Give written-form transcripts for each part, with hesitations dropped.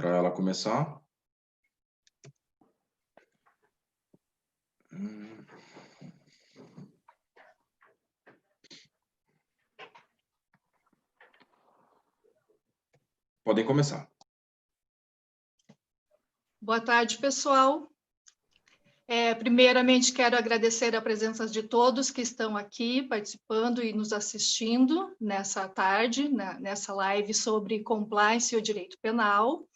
para ela começar. Podem começar. Boa tarde, pessoal. Primeiramente, quero agradecer a presença de todos que estão aqui participando e nos assistindo nessa tarde, nessa live sobre compliance e o direito penal.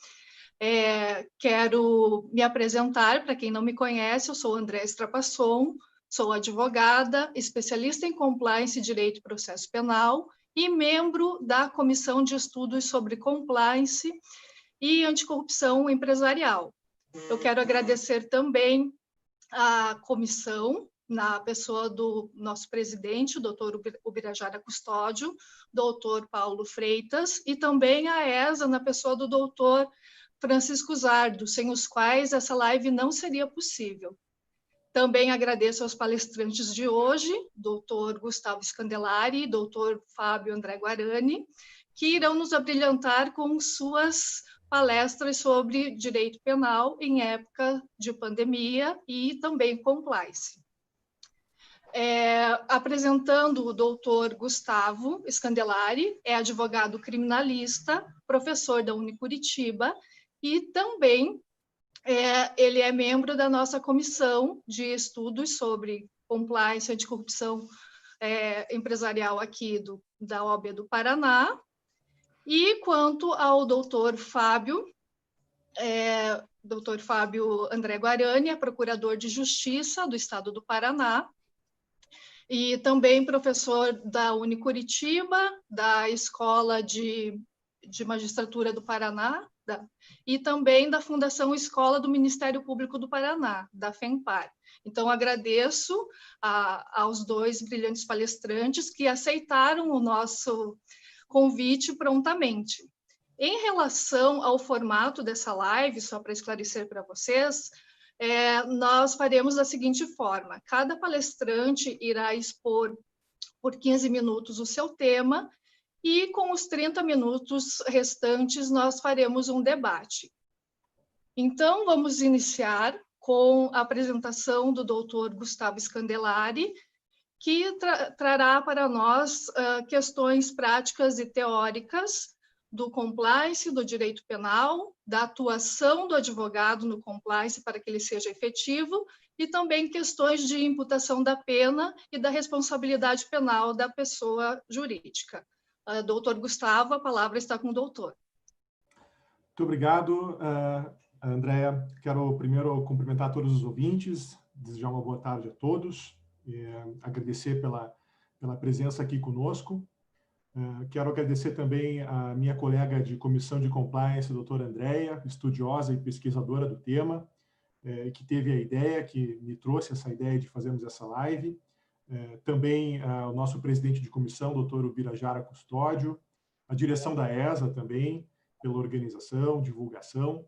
Quero me apresentar, para quem não me conhece, eu sou Andréa Strapasson, sou advogada, especialista em compliance e direito e processo penal e membro da Comissão de Estudos sobre Compliance e Anticorrupção Empresarial. Eu quero agradecer também a comissão, na pessoa do nosso presidente, o doutor Ubirajara Custódio, doutor Paulo Freitas, e também a ESA, na pessoa do doutor Francisco Zardo, sem os quais essa live não seria possível. Também agradeço aos palestrantes de hoje, doutor Gustavo Scandelari e doutor Fábio André Guarani, que irão nos abrilhantar com suas palestras sobre direito penal em época de pandemia e também compliance. Apresentando o doutor Gustavo Scandelari, é advogado criminalista, professor da Unicuritiba e também ele é membro da nossa comissão de estudos sobre compliance e anticorrupção empresarial aqui da OAB do Paraná. E quanto ao doutor Fábio André Guarani, é procurador de Justiça do Estado do Paraná, e também professor da Unicuritiba, da Escola de Magistratura do Paraná, e também da Fundação Escola do Ministério Público do Paraná, da FEMPAR. Então, agradeço aos dois brilhantes palestrantes que aceitaram o nosso convite prontamente. Em relação ao formato dessa live, só para esclarecer para vocês, nós faremos da seguinte forma: cada palestrante irá expor por 15 minutos o seu tema, e com os 30 minutos restantes nós faremos um debate. Então, vamos iniciar com a apresentação do doutor Gustavo Scandelari, que trará para nós questões práticas e teóricas do compliance, do direito penal, da atuação do advogado no compliance para que ele seja efetivo, e também questões de imputação da pena e da responsabilidade penal da pessoa jurídica. Doutor Gustavo, a palavra está com o doutor. Muito obrigado, Andréa. Quero primeiro cumprimentar todos os ouvintes, desejar uma boa tarde a todos, agradecer pela presença aqui conosco. Quero agradecer também a minha colega de comissão de compliance, a doutora Andréa, estudiosa e pesquisadora do tema, que teve a ideia, que me trouxe essa ideia de fazermos essa live. Também o nosso presidente de comissão, doutor Ubirajara Custódio, a direção da ESA também, pela organização, divulgação.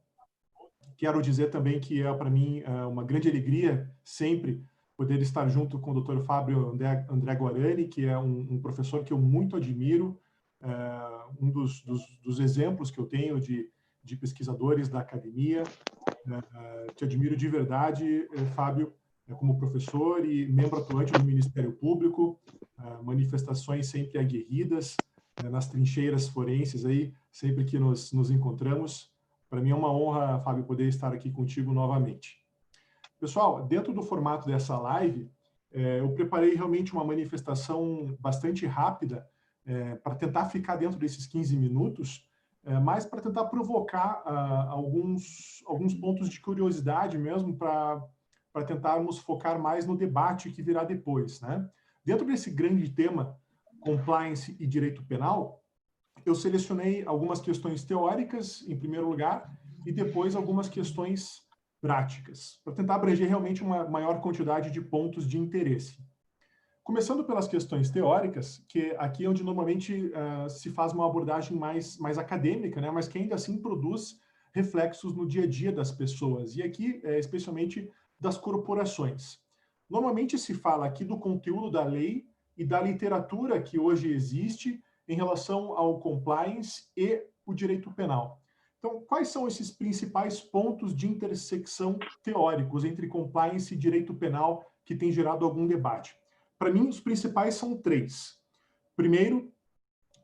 Quero dizer também que para mim uma grande alegria sempre poder estar junto com o Dr. Fábio André Guarani, que é um professor que eu muito admiro, um dos exemplos que eu tenho de pesquisadores da academia. Te admiro de verdade, Fábio, como professor e membro atuante do Ministério Público, manifestações sempre aguerridas nas trincheiras forenses, aí, sempre que nos encontramos. Para mim é uma honra, Fábio, poder estar aqui contigo novamente. Pessoal, dentro do formato dessa live, eu preparei realmente uma manifestação bastante rápida para tentar ficar dentro desses 15 minutos, mas para tentar provocar alguns pontos de curiosidade mesmo, para tentarmos focar mais no debate que virá depois, né? Dentro desse grande tema, compliance e direito penal, eu selecionei algumas questões teóricas, em primeiro lugar, e depois algumas questões práticas, para tentar abranger realmente uma maior quantidade de pontos de interesse. Começando pelas questões teóricas, que aqui é onde normalmente se faz uma abordagem mais acadêmica, né, mas que ainda assim produz reflexos no dia a dia das pessoas, e aqui, especialmente, das corporações. Normalmente se fala aqui do conteúdo da lei e da literatura que hoje existe em relação ao compliance e o direito penal. Então, quais são esses principais pontos de intersecção teóricos entre compliance e direito penal que tem gerado algum debate? Para mim, os principais são 3. Primeiro,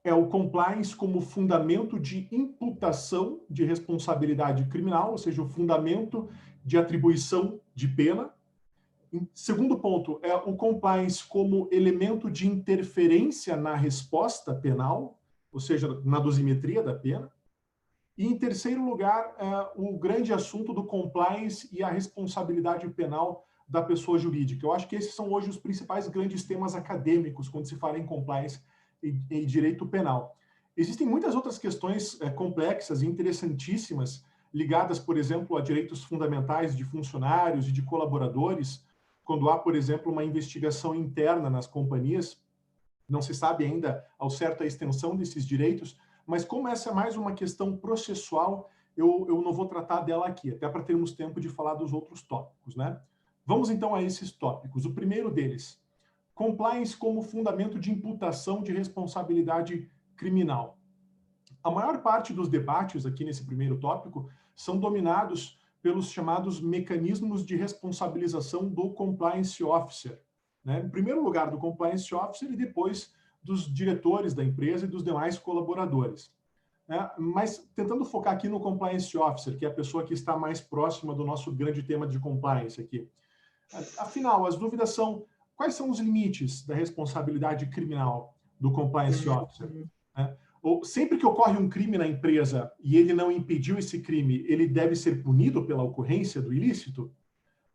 é o compliance como fundamento de imputação de responsabilidade criminal, ou seja, o fundamento de atribuição de pena. Segundo ponto, é o compliance como elemento de interferência na resposta penal, ou seja, na dosimetria da pena. E, em terceiro lugar, o grande assunto do compliance e a responsabilidade penal da pessoa jurídica. Eu acho que esses são hoje os principais grandes temas acadêmicos quando se fala em compliance e direito penal. Existem muitas outras questões complexas e interessantíssimas ligadas, por exemplo, a direitos fundamentais de funcionários e de colaboradores, quando há, por exemplo, uma investigação interna nas companhias. Não se sabe ainda ao certo a extensão desses direitos, mas como essa é mais uma questão processual, eu não vou tratar dela aqui, até para termos tempo de falar dos outros tópicos, né? Vamos então a esses tópicos. O primeiro deles, compliance como fundamento de imputação de responsabilidade criminal. A maior parte dos debates aqui nesse primeiro tópico são dominados pelos chamados mecanismos de responsabilização do compliance officer, né? Em primeiro lugar, do compliance officer e depois dos diretores da empresa e dos demais colaboradores. Mas tentando focar aqui no compliance officer, que é a pessoa que está mais próxima do nosso grande tema de compliance aqui. Afinal, as dúvidas são: quais são os limites da responsabilidade criminal do compliance officer? Ou sempre que ocorre um crime na empresa e ele não impediu esse crime, ele deve ser punido pela ocorrência do ilícito?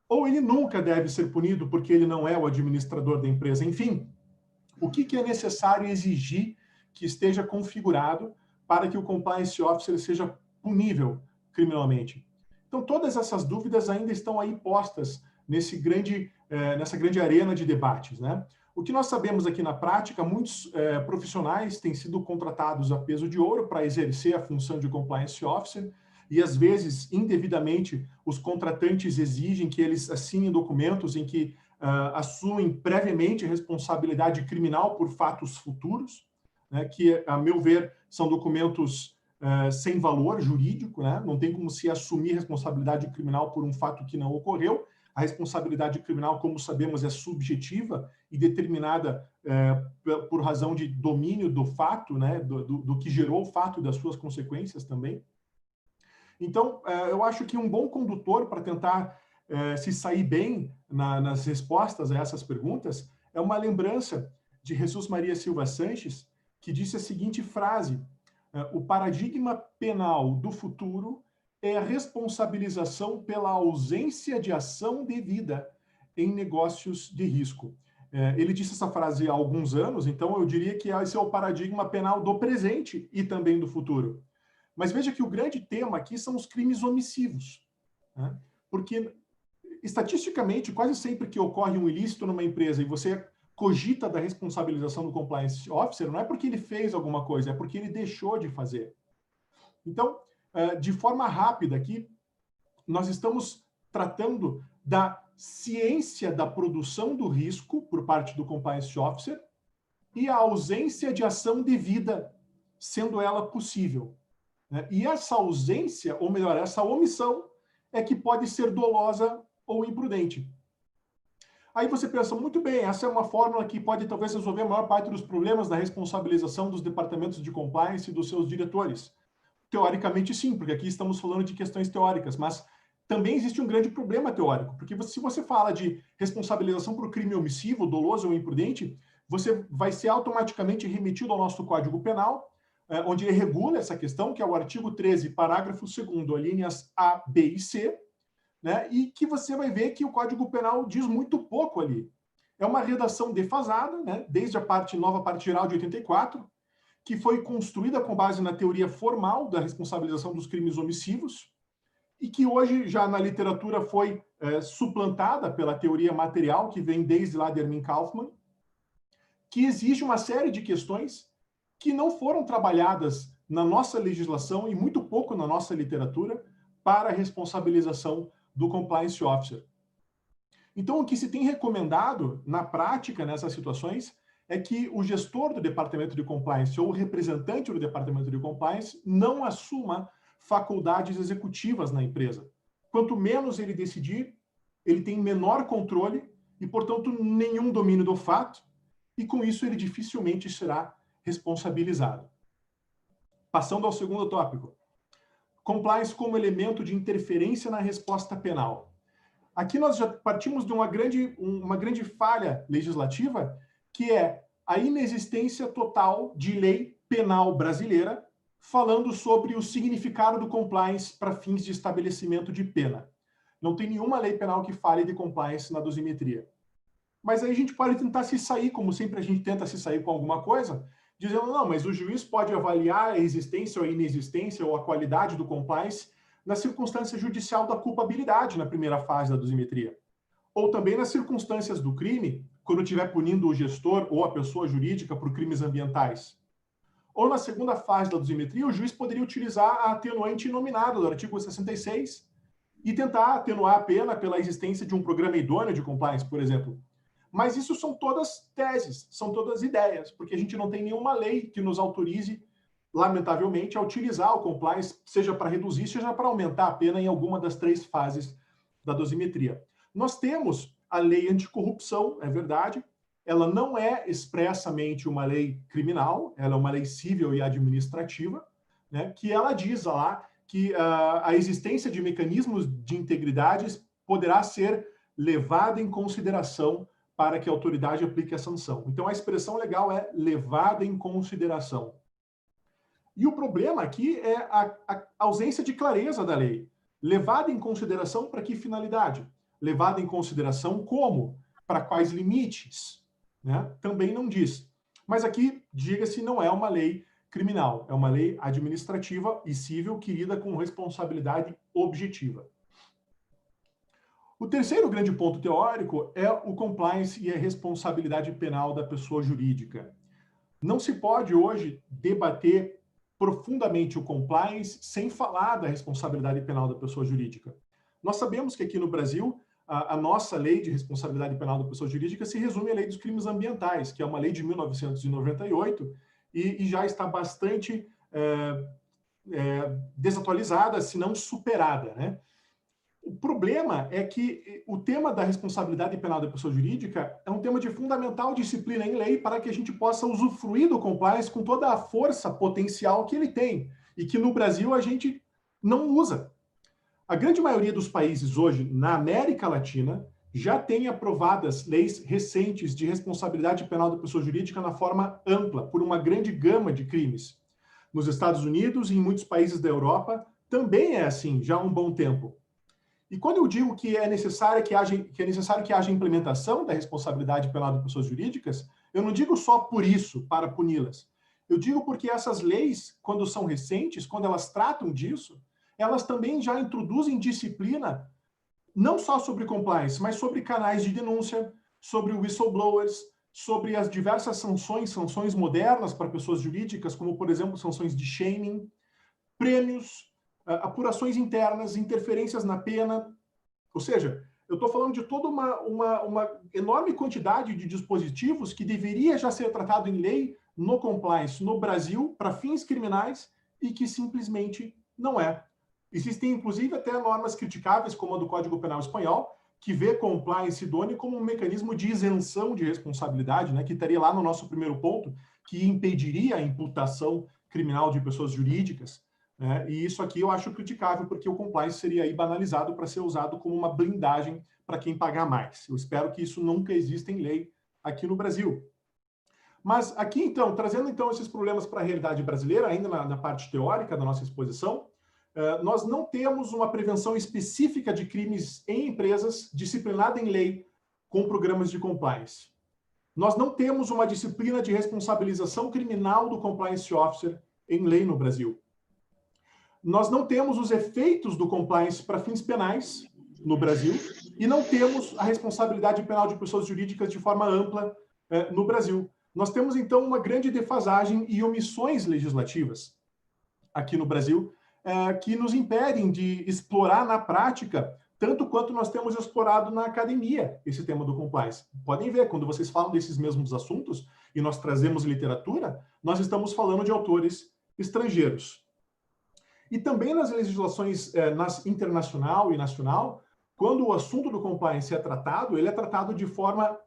Ou ele nunca deve ser punido porque ele não é o administrador da empresa? Enfim, o que é necessário exigir que esteja configurado para que o compliance officer seja punível criminalmente? Então, todas essas dúvidas ainda estão aí postas nessa grande arena de debates, né? O que nós sabemos aqui na prática, muitos profissionais têm sido contratados a peso de ouro para exercer a função de compliance officer e, às vezes, indevidamente, os contratantes exigem que eles assinem documentos em que assumem previamente responsabilidade criminal por fatos futuros, né, que, a meu ver, são documentos sem valor jurídico, né? Não tem como se assumir responsabilidade criminal por um fato que não ocorreu. A responsabilidade criminal, como sabemos, é subjetiva e determinada por razão de domínio do fato, né, do que gerou o fato e das suas consequências também. Então, eu acho que um bom condutor para tentar se sair bem nas respostas a essas perguntas é uma lembrança de Jesus Maria Silva Sanches, que disse a seguinte frase: o paradigma penal do futuro é a responsabilização pela ausência de ação devida em negócios de risco. Ele disse essa frase há alguns anos, então eu diria que esse é o paradigma penal do presente e também do futuro. Mas veja que o grande tema aqui são os crimes omissivos, né? Porque, estatisticamente, quase sempre que ocorre um ilícito numa empresa e você cogita da responsabilização do compliance officer, não é porque ele fez alguma coisa, é porque ele deixou de fazer. Então, de forma rápida aqui, nós estamos tratando da ciência da produção do risco por parte do compliance officer e a ausência de ação devida, sendo ela possível. E essa ausência, ou melhor, essa omissão, é que pode ser dolosa ou imprudente. Aí você pensa, muito bem, essa é uma fórmula que pode talvez resolver a maior parte dos problemas da responsabilização dos departamentos de compliance e dos seus diretores. Teoricamente, sim, porque aqui estamos falando de questões teóricas, mas também existe um grande problema teórico, porque se você fala de responsabilização por crime omissivo, doloso ou imprudente, você vai ser automaticamente remetido ao nosso Código Penal, onde ele regula essa questão, que é o artigo 13, parágrafo 2º, alíneas A, B e C, né? E que você vai ver que o Código Penal diz muito pouco ali. É uma redação defasada, né? Desde a nova parte geral de 84, que foi construída com base na teoria formal da responsabilização dos crimes omissivos e que hoje já na literatura foi suplantada pela teoria material, que vem desde lá de Erwin Kaufmann, que exige uma série de questões que não foram trabalhadas na nossa legislação e muito pouco na nossa literatura para a responsabilização do compliance officer. Então, o que se tem recomendado na prática nessas situações é que o gestor do departamento de compliance ou o representante do departamento de compliance não assuma faculdades executivas na empresa. Quanto menos ele decidir, ele tem menor controle e, portanto, nenhum domínio do fato, e com isso ele dificilmente será responsabilizado. Passando ao segundo tópico. Compliance como elemento de interferência na resposta penal. Aqui nós já partimos de uma grande falha legislativa, que é a inexistência total de lei penal brasileira falando sobre o significado do compliance para fins de estabelecimento de pena. Não tem nenhuma lei penal que fale de compliance na dosimetria. Mas aí a gente pode tentar se sair, como sempre a gente tenta se sair com alguma coisa, dizendo, não, mas o juiz pode avaliar a existência ou a inexistência ou a qualidade do compliance na circunstância judicial da culpabilidade na primeira fase da dosimetria. Ou também nas circunstâncias do crime, quando estiver punindo o gestor ou a pessoa jurídica por crimes ambientais. Ou na segunda fase da dosimetria, o juiz poderia utilizar a atenuante nominada do artigo 66 e tentar atenuar a pena pela existência de um programa idôneo de compliance, por exemplo. Mas isso são todas teses, são todas ideias, porque a gente não tem nenhuma lei que nos autorize, lamentavelmente, a utilizar o compliance, seja para reduzir, seja para aumentar a pena em alguma das 3 fases da dosimetria. Nós temos a lei anticorrupção, é verdade, ela não é expressamente uma lei criminal, ela é uma lei civil e administrativa, né, que ela diz lá que a existência de mecanismos de integridade poderá ser levada em consideração para que a autoridade aplique a sanção. Então, a expressão legal é levada em consideração. E o problema aqui é a ausência de clareza da lei. Levada em consideração para que finalidade? Levada em consideração como? Para quais limites? Né? Também não diz. Mas aqui, diga-se, não é uma lei criminal, é uma lei administrativa e civil que lida com responsabilidade objetiva. O terceiro grande ponto teórico é o compliance e a responsabilidade penal da pessoa jurídica. Não se pode hoje debater profundamente o compliance sem falar da responsabilidade penal da pessoa jurídica. Nós sabemos que aqui no Brasil, a nossa lei de responsabilidade penal da pessoa jurídica se resume à lei dos crimes ambientais, que é uma lei de 1998 e já está bastante desatualizada, se não superada, né? O problema é que o tema da responsabilidade penal da pessoa jurídica é um tema de fundamental disciplina em lei para que a gente possa usufruir do compliance com toda a força potencial que ele tem e que no Brasil a gente não usa. A grande maioria dos países hoje, na América Latina, já tem aprovadas leis recentes de responsabilidade penal da pessoa jurídica na forma ampla, por uma grande gama de crimes. Nos Estados Unidos e em muitos países da Europa também é assim, já há um bom tempo. E quando eu digo que é necessário que haja implementação da responsabilidade penal de pessoas jurídicas, eu não digo só por isso, para puni-las. Eu digo porque essas leis, quando são recentes, quando elas tratam disso, elas também já introduzem disciplina, não só sobre compliance, mas sobre canais de denúncia, sobre whistleblowers, sobre as diversas sanções modernas para pessoas jurídicas, como, por exemplo, sanções de shaming, prêmios, apurações internas, interferências na pena. Ou seja, eu estou falando de toda uma enorme quantidade de dispositivos que deveria já ser tratado em lei no compliance no Brasil para fins criminais e que simplesmente não é. Existem, inclusive, até normas criticáveis, como a do Código Penal Espanhol, que vê compliance idôneo como um mecanismo de isenção de responsabilidade, né, que estaria lá no nosso primeiro ponto, que impediria a imputação criminal de pessoas jurídicas. E isso aqui eu acho criticável, porque o compliance seria aí banalizado para ser usado como uma blindagem para quem pagar mais. Eu espero que isso nunca exista em lei aqui no Brasil. Mas aqui, então, trazendo então esses problemas para a realidade brasileira, ainda na parte teórica da nossa exposição, nós não temos uma prevenção específica de crimes em empresas disciplinada em lei com programas de compliance. Nós não temos uma disciplina de responsabilização criminal do compliance officer em lei no Brasil. Nós não temos os efeitos do compliance para fins penais no Brasil e não temos a responsabilidade penal de pessoas jurídicas de forma ampla no Brasil. Nós temos, então, uma grande defasagem e omissões legislativas aqui no Brasil que nos impedem de explorar na prática tanto quanto nós temos explorado na academia esse tema do compliance. Podem ver, quando vocês falam desses mesmos assuntos e nós trazemos literatura, nós estamos falando de autores estrangeiros. E também nas legislações internacional e nacional, quando o assunto do compliance é tratado, ele é tratado de forma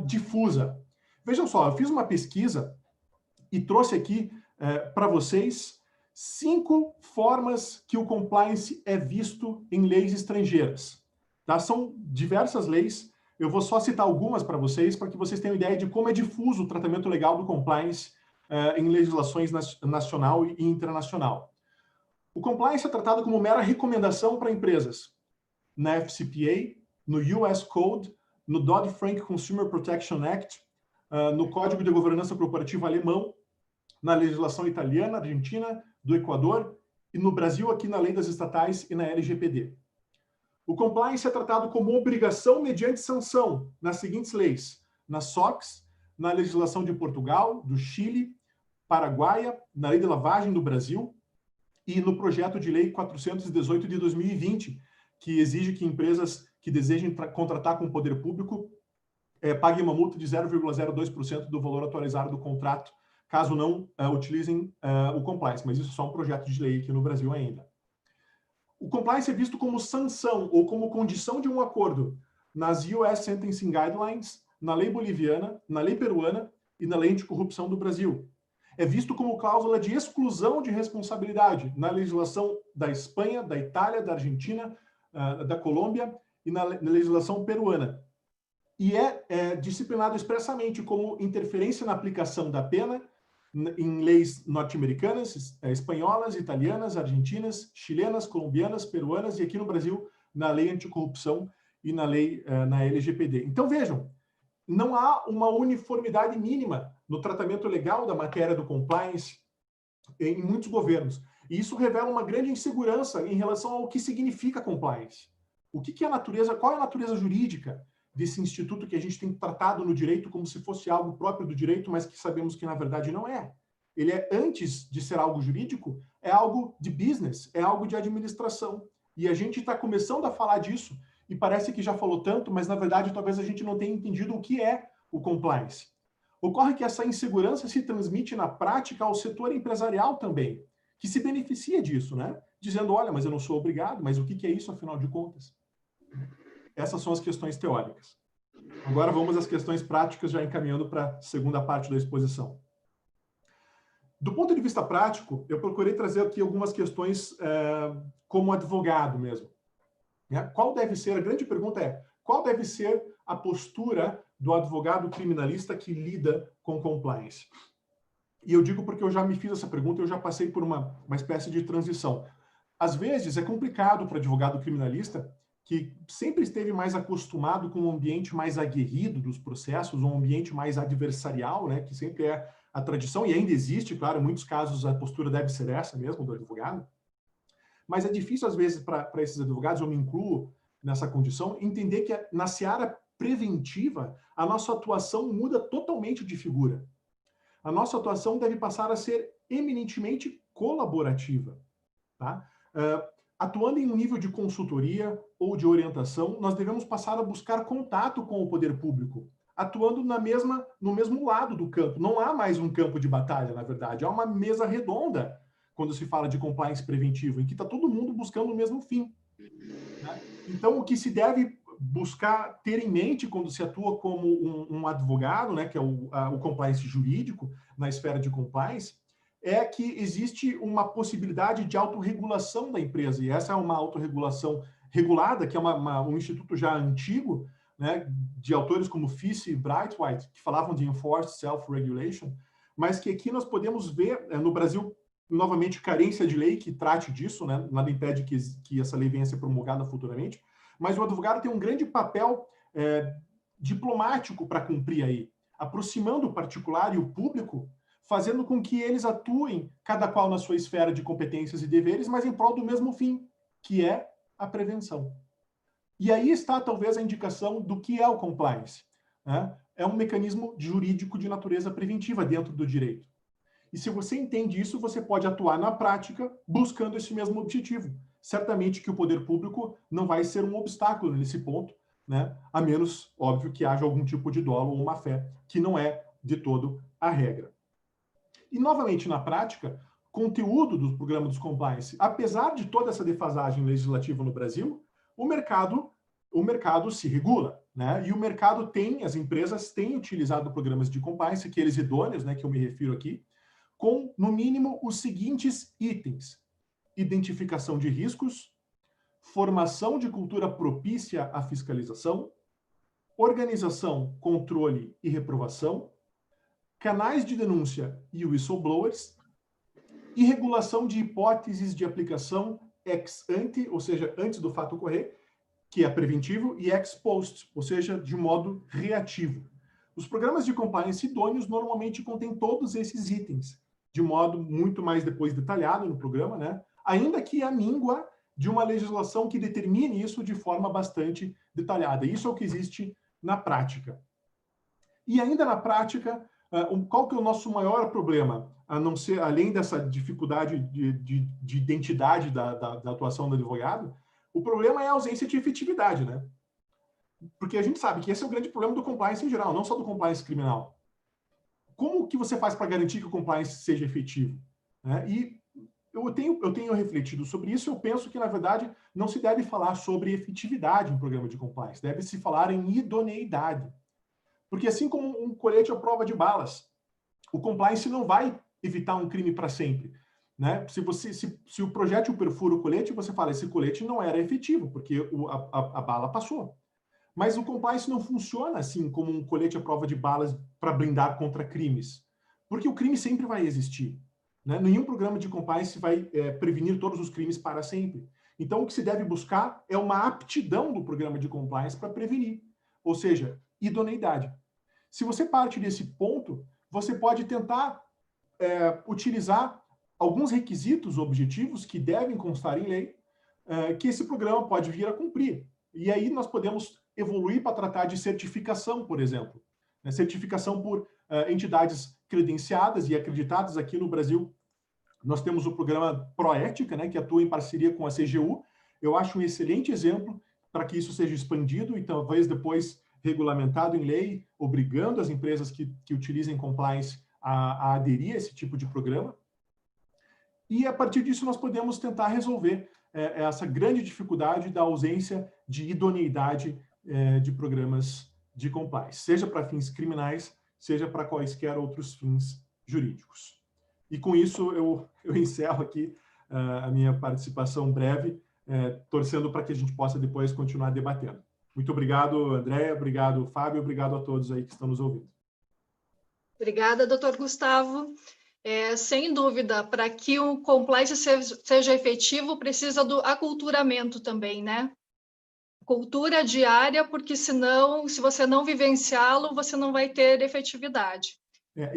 difusa. Vejam só, eu fiz uma pesquisa e trouxe aqui para vocês 5 formas que o compliance é visto em leis estrangeiras. Tá? São diversas leis, eu vou só citar algumas para vocês, para que vocês tenham ideia de como é difuso o tratamento legal do compliance em legislações nacional e internacional. O compliance é tratado como mera recomendação para empresas na FCPA, no US Code, no Dodd-Frank Consumer Protection Act, no Código de Governança Corporativa alemão, na legislação italiana, argentina, do Equador e no Brasil aqui na Lei das Estatais e na LGPD. O compliance é tratado como obrigação mediante sanção nas seguintes leis: na SOX, na legislação de Portugal, do Chile, Paraguaia, na Lei de Lavagem do Brasil e no projeto de lei 418 de 2020, que exige que empresas que desejem contratar com o poder público paguem uma multa de 0,02% do valor atualizado do contrato, caso não utilizem o compliance, mas isso é só um projeto de lei aqui no Brasil ainda. O compliance é visto como sanção ou como condição de um acordo nas US Sentencing Guidelines, na lei boliviana, na lei peruana e na lei anticorrupção do Brasil. É visto como cláusula de exclusão de responsabilidade na legislação da Espanha, da Itália, da Argentina, da Colômbia e na legislação peruana. E é disciplinado expressamente como interferência na aplicação da pena em leis norte-americanas, espanholas, italianas, argentinas, chilenas, colombianas, peruanas e aqui no Brasil na lei anticorrupção e na lei na LGPD. Então vejam, não há uma uniformidade mínima no tratamento legal da matéria do compliance em muitos governos. E isso revela uma grande insegurança em relação ao que significa compliance. O que é a natureza, qual é a natureza jurídica desse instituto que a gente tem tratado no direito como se fosse algo próprio do direito, mas que sabemos que na verdade não é. Ele é, antes de ser algo jurídico, é algo de business, é algo de administração. E a gente está começando a falar disso, e parece que já falou tanto, mas na verdade talvez a gente não tenha entendido o que é o compliance. Ocorre que essa insegurança se transmite na prática ao setor empresarial também, que se beneficia disso, né? Dizendo, olha, mas eu não sou obrigado, mas o que é isso, afinal de contas? Essas são as questões teóricas. Agora vamos às questões práticas, já encaminhando para a segunda parte da exposição. Do ponto de vista prático, eu procurei trazer aqui algumas questões como advogado mesmo. Qual deve ser, a grande pergunta é, qual deve ser a postura do advogado criminalista que lida com compliance? E eu digo porque eu já me fiz essa pergunta, eu já passei por uma espécie de transição. Às vezes é complicado para o advogado criminalista que sempre esteve mais acostumado com um ambiente mais aguerrido dos processos, um ambiente mais adversarial, né, que sempre é a tradição, e ainda existe, claro, em muitos casos a postura deve ser essa mesmo do advogado, mas é difícil às vezes para esses advogados, eu me incluo nessa condição, entender que na seara preventiva a nossa atuação muda totalmente de figura. A nossa atuação deve passar a ser eminentemente colaborativa, tá? Atuando em um nível de consultoria ou de orientação, nós devemos passar a buscar contato com o poder público, atuando no mesmo lado do campo. Não há mais um campo de batalha, na verdade, há uma mesa redonda quando se fala de compliance preventivo, em que está todo mundo buscando o mesmo fim, né? Então, o que se deve buscar ter em mente quando se atua como um advogado, né, que é o compliance jurídico, na esfera de compliance, é que existe uma possibilidade de autorregulação da empresa, e essa é uma autorregulação regulada, que é um instituto já antigo, né, de autores como Fisi e Brightwhite, que falavam de enforced self-regulation, mas que aqui nós podemos ver, no Brasil, novamente, carência de lei que trate disso, né, nada impede que essa lei venha a ser promulgada futuramente, mas o advogado tem um grande papel diplomático para cumprir aí, aproximando o particular e o público, fazendo com que eles atuem, cada qual na sua esfera de competências e deveres, mas em prol do mesmo fim, que é a prevenção. E aí está, talvez, a indicação do que é o compliance, né? É um mecanismo jurídico de natureza preventiva dentro do direito. E se você entende isso, você pode atuar na prática buscando esse mesmo objetivo. Certamente que o poder público não vai ser um obstáculo nesse ponto, né? A menos, óbvio, que haja algum tipo de dolo ou má-fé, que não é, de todo, a regra. E, novamente, na prática, conteúdo do programa dos compliance, apesar de toda essa defasagem legislativa no Brasil, o mercado se regula, né? E o mercado as empresas têm utilizado programas de compliance, aqueles idôneos, né, que eu me refiro aqui, com, no mínimo, os seguintes itens: identificação de riscos, formação de cultura propícia à fiscalização, organização, controle e reprovação, canais de denúncia e whistleblowers, e regulação de hipóteses de aplicação ex ante, ou seja, antes do fato ocorrer, que é preventivo, e ex post, ou seja, de modo reativo. Os programas de compliance idôneos normalmente contêm todos esses itens, de modo muito mais depois detalhado no programa, né? Ainda que a míngua de uma legislação que determine isso de forma bastante detalhada. Isso é o que existe na prática. E ainda na prática, qual que é o nosso maior problema? A não ser, além dessa dificuldade de identidade da atuação do advogado, o problema é a ausência de efetividade, né? Porque a gente sabe que esse é o grande problema do compliance em geral, não só do compliance criminal. Como que você faz para garantir que o compliance seja efetivo? Né? E eu tenho refletido sobre isso, eu penso que, na verdade, não se deve falar sobre efetividade em programa de compliance, deve-se falar em idoneidade. Porque assim como um colete à prova de balas, o compliance não vai evitar um crime para sempre. Né? Se o projétil perfura o colete, você fala, esse colete não era efetivo, porque a bala passou. Mas o compliance não funciona assim como um colete à prova de balas para blindar contra crimes. Porque o crime sempre vai existir. Né? Nenhum programa de compliance vai prevenir todos os crimes para sempre. Então, o que se deve buscar é uma aptidão do programa de compliance para prevenir. Ou seja, idoneidade. Se você parte desse ponto, você pode tentar utilizar alguns requisitos objetivos que devem constar em lei, que esse programa pode vir a cumprir. E aí nós podemos evoluir para tratar de certificação, por exemplo. Certificação por entidades credenciadas e acreditadas. Aqui no Brasil, nós temos o programa Proética, né, que atua em parceria com a CGU. Eu acho um excelente exemplo para que isso seja expandido e talvez depois regulamentado em lei, obrigando as empresas que utilizem compliance a aderir a esse tipo de programa. E, a partir disso, nós podemos tentar resolver essa grande dificuldade da ausência de idoneidade de programas de compliance, seja para fins criminais, seja para quaisquer outros fins jurídicos. E, com isso, eu encerro aqui a minha participação breve, torcendo para que a gente possa depois continuar debatendo. Muito obrigado, Andréa, obrigado, Fábio, obrigado a todos aí que estão nos ouvindo. Obrigada, doutor Gustavo. Sem dúvida, para que o compliance seja efetivo, precisa do aculturamento também, né? Cultura diária, porque senão, se você não vivenciá-lo, você não vai ter efetividade.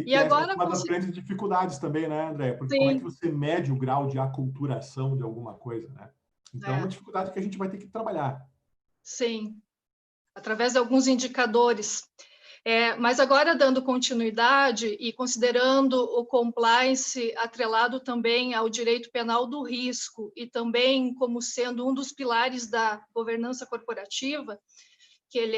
E agora, essa é uma das grandes dificuldades também, né, André? Porque como é que você mede o grau de aculturação de alguma coisa, né? Então, é uma dificuldade que a gente vai ter que trabalhar. Sim, através de alguns indicadores. Mas agora, dando continuidade e considerando o compliance atrelado também ao direito penal do risco e também como sendo um dos pilares da governança corporativa, que ele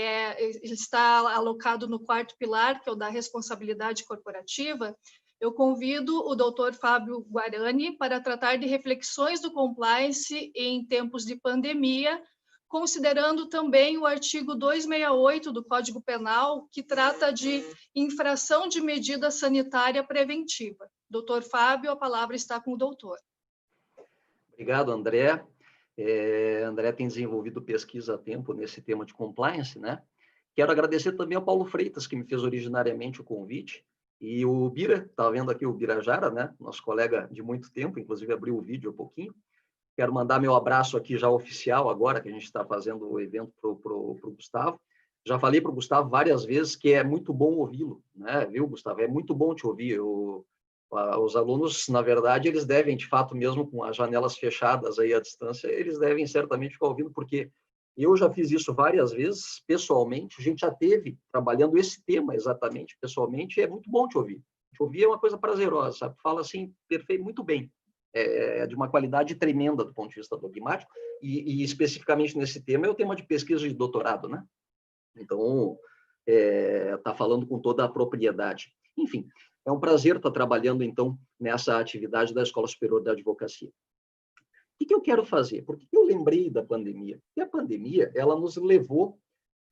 está alocado no 4º pilar, que é o da responsabilidade corporativa, eu convido o doutor Fábio Guarani para tratar de reflexões do compliance em tempos de pandemia, considerando também o artigo 268 do Código Penal, que trata de infração de medida sanitária preventiva. Doutor Fábio, a palavra está com o doutor. Obrigado, André. André tem desenvolvido pesquisa há tempo nesse tema de compliance, né? Quero agradecer também ao Paulo Freitas, que me fez originariamente o convite, e o Bira, está vendo aqui o Birajara, né? Nosso colega de muito tempo, inclusive abriu o vídeo há pouquinho. Quero mandar meu abraço aqui já oficial, agora que a gente está fazendo o evento para o Gustavo. Já falei para o Gustavo várias vezes que é muito bom ouvi-lo, né? Viu, Gustavo? É muito bom te ouvir. Os alunos, na verdade, eles devem, de fato, mesmo com as janelas fechadas aí à distância, eles devem certamente ficar ouvindo, porque eu já fiz isso várias vezes, pessoalmente, a gente já teve trabalhando esse tema exatamente, pessoalmente, e é muito bom te ouvir. Te ouvir é uma coisa prazerosa, sabe? Fala assim, perfeito, muito bem. De uma qualidade tremenda do ponto de vista dogmático, e especificamente nesse tema, é o tema de pesquisa de doutorado, né? Então, está falando com toda a propriedade. Enfim, É um prazer estar trabalhando, então, nessa atividade da Escola Superior da Advocacia. O que eu quero fazer? Por que eu lembrei da pandemia? Porque a pandemia, ela nos levou,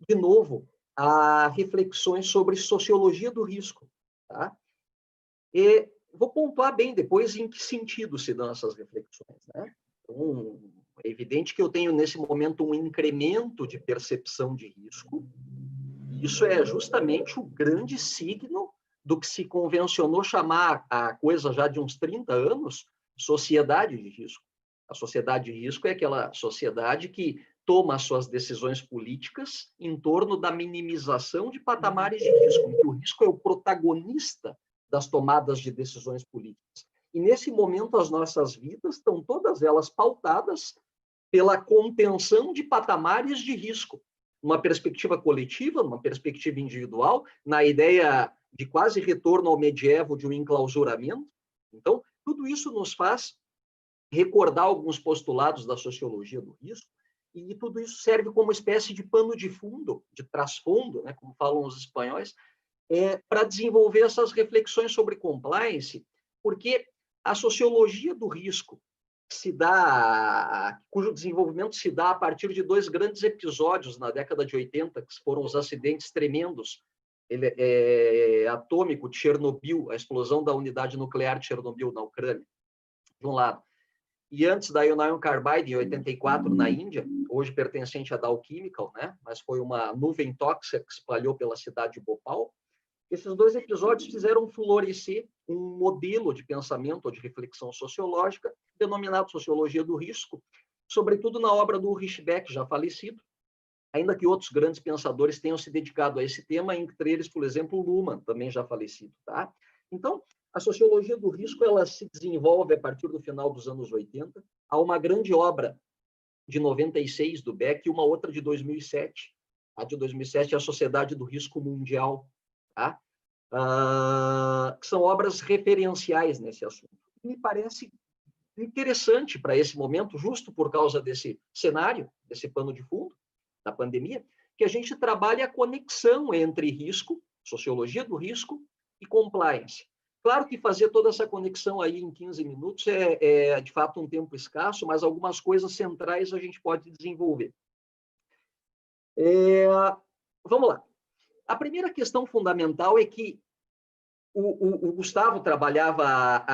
de novo, a reflexões sobre sociologia do risco. Tá? E vou pontuar bem depois em que sentido se dão essas reflexões. Né? Então, é evidente que eu tenho, nesse momento, um incremento de percepção de risco. Isso é justamente o grande signo do que se convencionou chamar, a coisa já de uns 30 anos, sociedade de risco. A sociedade de risco é aquela sociedade que toma suas decisões políticas em torno da minimização de patamares de risco, em que o risco é o protagonista das tomadas de decisões políticas. E, nesse momento, as nossas vidas estão todas elas pautadas pela contenção de patamares de risco, numa perspectiva coletiva, numa perspectiva individual, na ideia de quase retorno ao medievo de um enclausuramento. Então, tudo isso nos faz recordar alguns postulados da sociologia do risco, e tudo isso serve como uma espécie de pano de fundo, de trasfondo, né, como falam os espanhóis, para desenvolver essas reflexões sobre compliance, porque a sociologia do risco cujo desenvolvimento se dá a partir de dois grandes episódios na década de 80, que foram os acidentes tremendos atômico de Chernobyl, a explosão da unidade nuclear de Chernobyl na Ucrânia, de um lado. E antes da Union Carbide, em 84, na Índia, hoje pertencente à Dow Chemical, né? Mas foi uma nuvem tóxica que espalhou pela cidade de Bhopal. Esses dois episódios fizeram florescer um modelo de pensamento ou de reflexão sociológica, denominado sociologia do risco, sobretudo na obra do Ulrich Beck, já falecido, ainda que outros grandes pensadores tenham se dedicado a esse tema, entre eles, por exemplo, Luhmann, também já falecido. Tá? Então, a sociologia do risco ela se desenvolve a partir do final dos anos 80. Há uma grande obra de 96 do Beck e uma outra de 2007. A de 2007 é a Sociedade do Risco Mundial, tá? Que são obras referenciais nesse assunto. E me parece interessante para esse momento, justo por causa desse cenário, desse pano de fundo da pandemia, que a gente trabalhe a conexão entre risco, sociologia do risco e compliance. Claro que fazer toda essa conexão aí em 15 minutos é de fato um tempo escasso, mas algumas coisas centrais a gente pode desenvolver. Vamos lá. A primeira questão fundamental é que o Gustavo trabalhava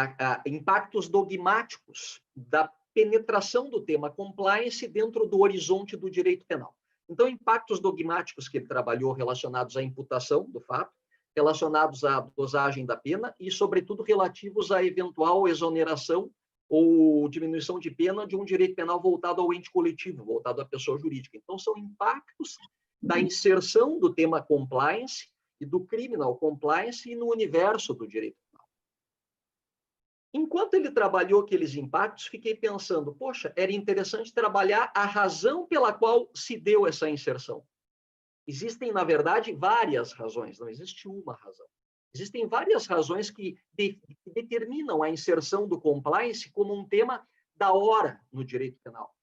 impactos dogmáticos da penetração do tema compliance dentro do horizonte do direito penal. Então, impactos dogmáticos que ele trabalhou relacionados à imputação do fato, relacionados à dosagem da pena e, sobretudo, relativos à eventual exoneração ou diminuição de pena de um direito penal voltado ao ente coletivo, voltado à pessoa jurídica. Então, são impactos da inserção do tema compliance e do criminal compliance no universo do direito penal. Enquanto ele trabalhou aqueles impactos, fiquei pensando, poxa, era interessante trabalhar a razão pela qual se deu essa inserção. Existem, na verdade, várias razões, não existe uma razão. Existem várias razões que determinam a inserção do compliance como um tema da hora no direito penal.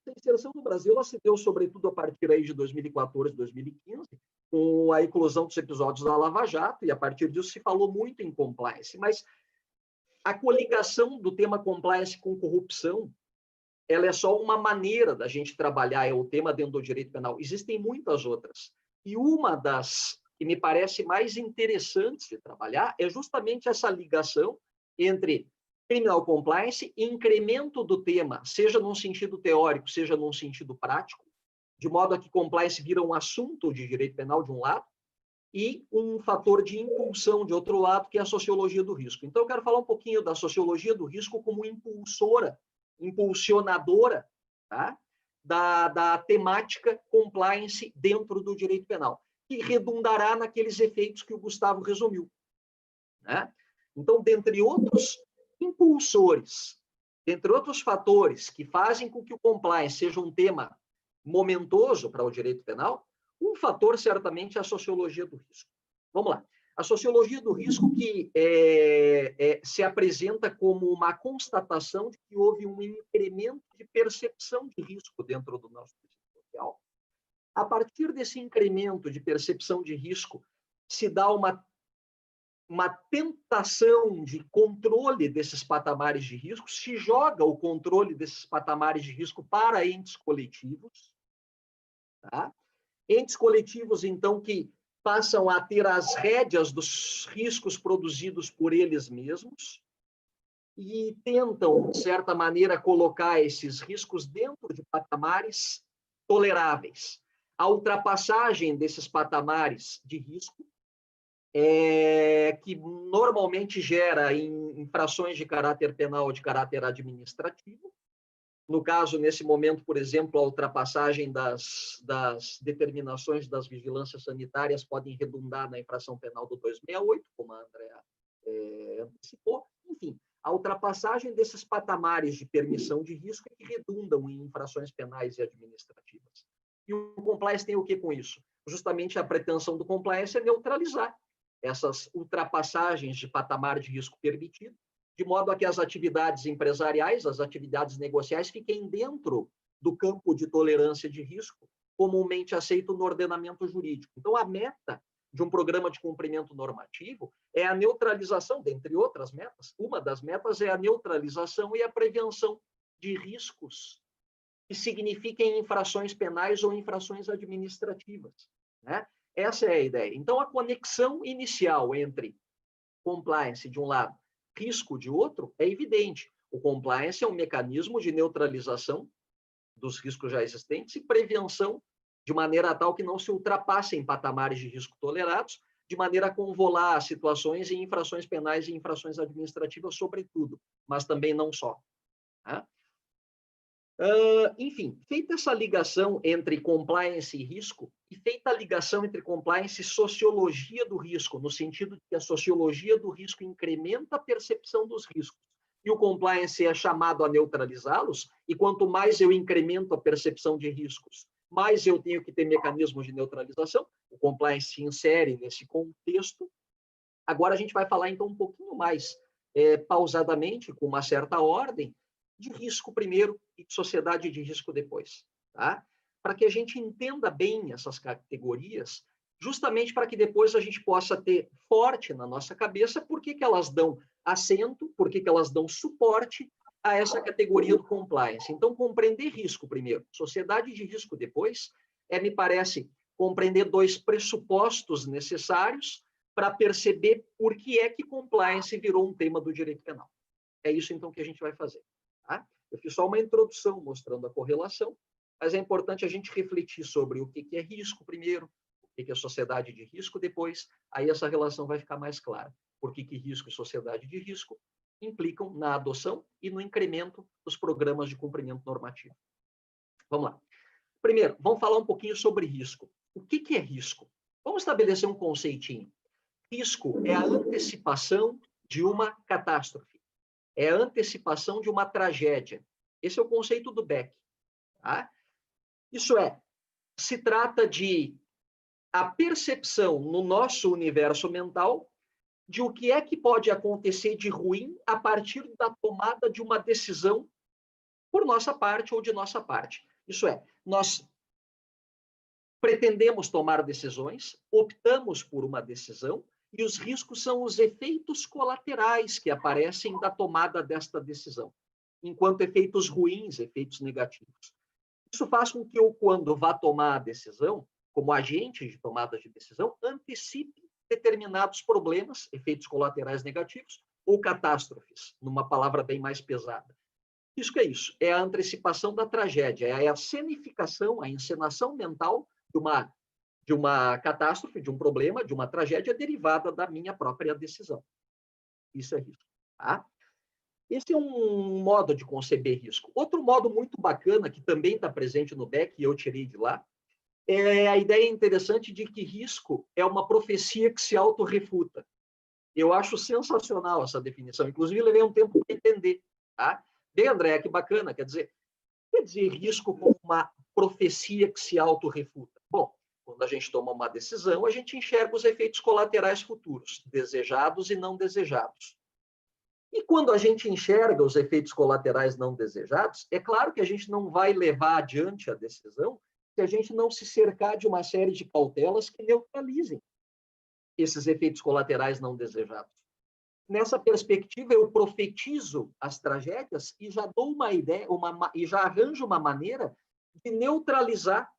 A inserção no Brasil ela se deu, sobretudo, a partir aí de 2014, 2015, com a eclosão dos episódios da Lava Jato, e a partir disso se falou muito em compliance. Mas a coligação do tema compliance com corrupção, ela é só uma maneira da gente trabalhar o tema dentro do direito penal. Existem muitas outras. E uma das que me parece mais interessantes de trabalhar é justamente essa ligação entre criminal compliance e incremento do tema, seja num sentido teórico, seja num sentido prático, de modo a que compliance vira um assunto de direito penal de um lado e um fator de impulsão de outro lado, que é a sociologia do risco. Então, eu quero falar um pouquinho da sociologia do risco como impulsionadora, tá? da temática compliance dentro do direito penal, que redundará naqueles efeitos que o Gustavo resumiu. Né? Então, dentre outros impulsores, dentre outros fatores que fazem com que o compliance seja um tema momentoso para o direito penal, um fator certamente é a sociologia do risco. Vamos lá. A sociologia do risco que se apresenta como uma constatação de que houve um incremento de percepção de risco dentro do nosso sistema social. A partir desse incremento de percepção de risco, se dá uma uma tentação de controle desses patamares de risco, se joga o controle desses patamares de risco para entes coletivos, tá? Entes coletivos, então, que passam a ter as rédeas dos riscos produzidos por eles mesmos e tentam, de certa maneira, colocar esses riscos dentro de patamares toleráveis. A ultrapassagem desses patamares de risco que normalmente gera infrações de caráter penal ou de caráter administrativo. No caso, nesse momento, por exemplo, a ultrapassagem das determinações das vigilâncias sanitárias podem redundar na infração penal do 268, como a Andrea antecipou. Enfim, a ultrapassagem desses patamares de permissão de risco que redundam em infrações penais e administrativas. E o compliance tem o que com isso? Justamente a pretensão do compliance é neutralizar essas ultrapassagens de patamar de risco permitido, de modo a que as atividades empresariais, as atividades negociais, fiquem dentro do campo de tolerância de risco comumente aceito no ordenamento jurídico. Então, a meta de um programa de cumprimento normativo é a neutralização, dentre outras metas. Uma das metas é a neutralização e a prevenção de riscos que signifiquem infrações penais ou infrações administrativas, né? Essa é a ideia. Então, a conexão inicial entre compliance, de um lado, risco, de outro, é evidente. O compliance é um mecanismo de neutralização dos riscos já existentes e prevenção de maneira tal que não se ultrapassem patamares de risco tolerados, de maneira a convolar situações e infrações penais e infrações administrativas, sobretudo, mas também não só, né? Enfim, feita essa ligação entre compliance e risco, e feita a ligação entre compliance e sociologia do risco, no sentido de que a sociologia do risco incrementa a percepção dos riscos, e o compliance é chamado a neutralizá-los, e quanto mais eu incremento a percepção de riscos, mais eu tenho que ter mecanismos de neutralização. O compliance se insere nesse contexto. Agora a gente vai falar, então, um pouquinho mais pausadamente, com uma certa ordem, de risco primeiro e de sociedade de risco depois, tá? Para que a gente entenda bem essas categorias, justamente para que depois a gente possa ter forte na nossa cabeça por que elas dão assento, por que elas dão suporte a essa categoria do compliance. Então, compreender risco primeiro, sociedade de risco depois, me parece, compreender dois pressupostos necessários para perceber por que é que compliance virou um tema do direito penal. É isso, então, que a gente vai fazer. Tá? Eu fiz só uma introdução mostrando a correlação, mas é importante a gente refletir sobre o que é risco primeiro, o que é sociedade de risco depois, aí essa relação vai ficar mais clara. Por que risco e sociedade de risco implicam na adoção e no incremento dos programas de cumprimento normativo. Vamos lá. Primeiro, vamos falar um pouquinho sobre risco. O que é risco? Vamos estabelecer um conceitinho. Risco é a antecipação de uma catástrofe. É a antecipação de uma tragédia. Esse é o conceito do Beck. Tá? Isso se trata de a percepção no nosso universo mental de o que é que pode acontecer de ruim a partir da tomada de uma decisão por nossa parte ou de nossa parte. Isso nós pretendemos tomar decisões, optamos por uma decisão, e os riscos são os efeitos colaterais que aparecem da tomada desta decisão, enquanto efeitos ruins, efeitos negativos. Isso faz com que eu, quando vá tomar a decisão, como agente de tomada de decisão, antecipe determinados problemas, efeitos colaterais negativos, ou catástrofes, numa palavra bem mais pesada. Isso que é isso? É a antecipação da tragédia, é a cenificação, a encenação mental de uma catástrofe, de um problema, de uma tragédia derivada da minha própria decisão. Isso é risco. Tá? Esse é um modo de conceber risco. Outro modo muito bacana, que também está presente no Beck, e eu tirei de lá, é a ideia interessante de que risco é uma profecia que se autorrefuta. Eu acho sensacional essa definição. Inclusive, levei um tempo para entender. Tá? Bem, André, que bacana. Quer dizer risco como uma profecia que se autorrefuta? Bom, quando a gente toma uma decisão, a gente enxerga os efeitos colaterais futuros, desejados e não desejados. E quando a gente enxerga os efeitos colaterais não desejados, é claro que a gente não vai levar adiante a decisão se a gente não se cercar de uma série de cautelas que neutralizem esses efeitos colaterais não desejados. Nessa perspectiva, eu profetizo as tragédias e já dou uma ideia, e já arranjo uma maneira de neutralizar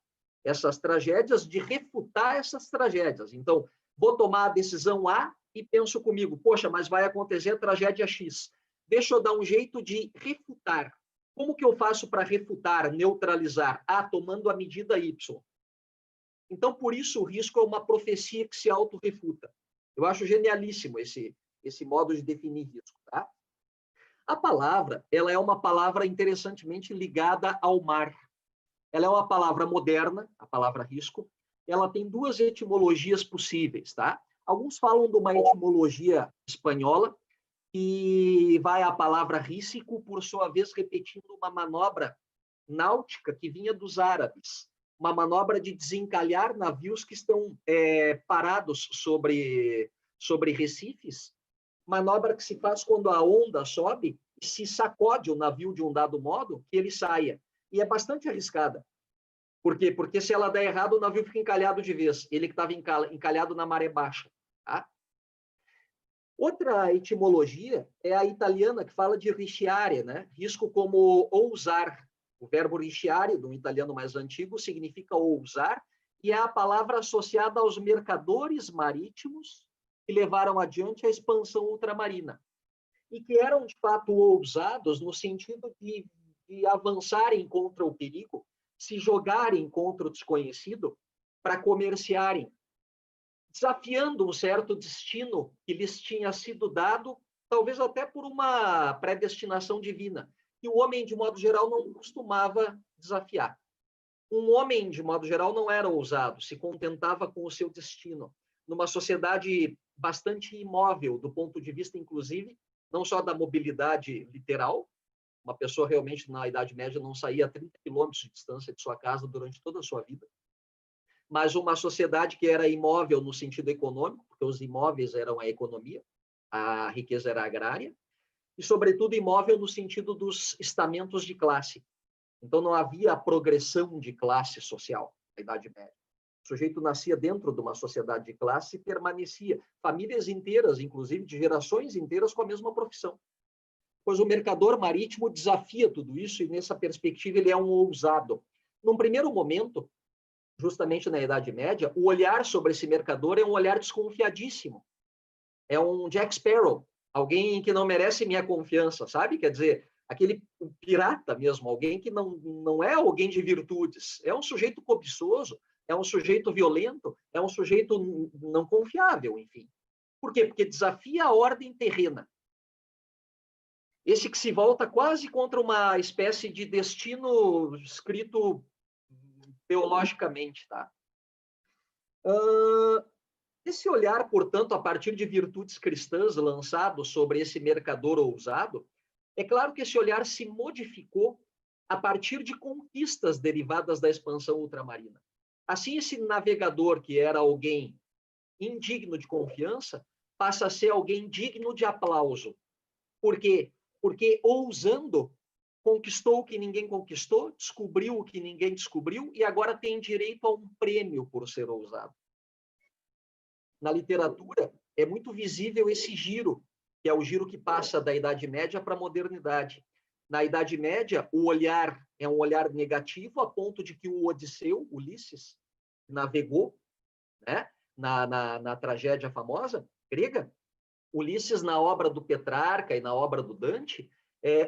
essas tragédias, de refutar essas tragédias. Então, vou tomar a decisão A e penso comigo, poxa, mas vai acontecer a tragédia X. Deixa eu dar um jeito de refutar. Como que eu faço para refutar, neutralizar? Tomando a medida Y. Então, por isso, o risco é uma profecia que se autorrefuta. Eu acho genialíssimo esse modo de definir risco. Tá? A palavra, ela é uma palavra interessantemente ligada ao mar. Ela é uma palavra moderna, a palavra risco. Ela tem duas etimologias possíveis. Tá? Alguns falam de uma etimologia espanhola, que vai à palavra risco, por sua vez, repetindo uma manobra náutica que vinha dos árabes. Uma manobra de desencalhar navios que estão parados sobre recifes, manobra que se faz quando a onda sobe e se sacode o navio de um dado modo que ele saia. E é bastante arriscada. Por quê? Porque se ela der errado, o navio fica encalhado de vez. Ele que estava encalhado na maré baixa. Tá? Outra etimologia é a italiana, que fala de risciare, né? Risco como ousar. O verbo risciare, do italiano mais antigo, significa ousar, e é a palavra associada aos mercadores marítimos que levaram adiante a expansão ultramarina. E que eram, de fato, ousados no sentido de avançarem contra o perigo, se jogarem contra o desconhecido para comerciarem, desafiando um certo destino que lhes tinha sido dado, talvez até por uma predestinação divina, que o homem, de modo geral, não costumava desafiar. Um homem, de modo geral, não era ousado, se contentava com o seu destino. Numa sociedade bastante imóvel, do ponto de vista, inclusive, não só da mobilidade literal, uma pessoa realmente, na Idade Média, não saía a 30 quilômetros de distância de sua casa durante toda a sua vida, mas uma sociedade que era imóvel no sentido econômico, porque os imóveis eram a economia, a riqueza era agrária, e, sobretudo, imóvel no sentido dos estamentos de classe. Então, não havia a progressão de classe social na Idade Média. O sujeito nascia dentro de uma sociedade de classe e permanecia. Famílias inteiras, inclusive de gerações inteiras, com a mesma profissão. Pois o mercador marítimo desafia tudo isso e, nessa perspectiva, ele é um ousado. Num primeiro momento, justamente na Idade Média, o olhar sobre esse mercador é um olhar desconfiadíssimo. É um Jack Sparrow, alguém que não merece minha confiança, sabe? Quer dizer, aquele pirata mesmo, alguém que não é alguém de virtudes, é um sujeito cobiçoso, é um sujeito violento, é um sujeito não confiável, enfim. Por quê? Porque desafia a ordem terrena. Esse que se volta quase contra uma espécie de destino escrito teologicamente, tá? Esse olhar, portanto, a partir de virtudes cristãs lançado sobre esse mercador ousado, é claro que esse olhar se modificou a partir de conquistas derivadas da expansão ultramarina. Assim, esse navegador, que era alguém indigno de confiança, passa a ser alguém digno de aplauso. Por quê? Porque, ousando, conquistou o que ninguém conquistou, descobriu o que ninguém descobriu e agora tem direito a um prêmio por ser ousado. Na literatura, é muito visível esse giro, que é o giro que passa da Idade Média para a modernidade. Na Idade Média, o olhar é um olhar negativo, a ponto de que o Odisseu, Ulisses, navegou, né, na tragédia famosa grega. Ulisses, na obra do Petrarca e na obra do Dante,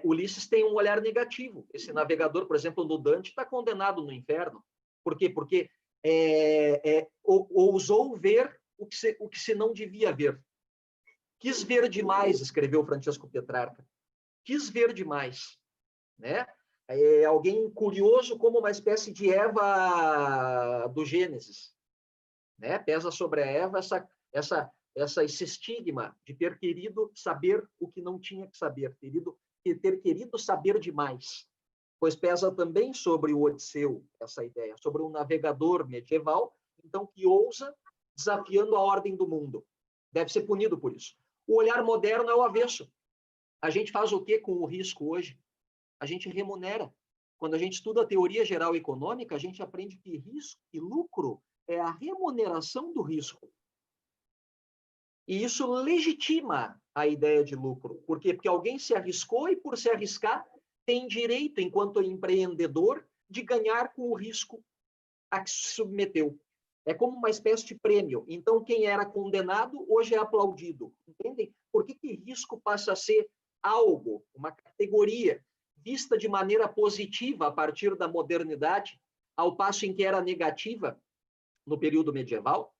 Ulisses tem um olhar negativo. Esse navegador, por exemplo, no Dante, está condenado no inferno. Por quê? Porque ousou ver o que se não devia ver. Quis ver demais, escreveu Francisco Petrarca. Quis ver demais. Né? Alguém curioso como uma espécie de Eva do Gênesis. Né? Pesa sobre a Eva esse estigma de ter querido saber o que não tinha que saber, ter querido saber demais. Pois pesa também sobre o Odisseu essa ideia, sobre um navegador medieval, então, que ousa desafiando a ordem do mundo. Deve ser punido por isso. O olhar moderno é o avesso. A gente faz o quê com o risco hoje? A gente remunera. Quando a gente estuda a teoria geral econômica, a gente aprende que risco e lucro é a remuneração do risco. E isso legitima a ideia de lucro. Por quê? Porque alguém se arriscou e, por se arriscar, tem direito, enquanto empreendedor, de ganhar com o risco a que se submeteu. É como uma espécie de prêmio. Então, quem era condenado, hoje é aplaudido. Entendem? Por que risco passa a ser algo, uma categoria, vista de maneira positiva a partir da modernidade, ao passo em que era negativa no período medieval?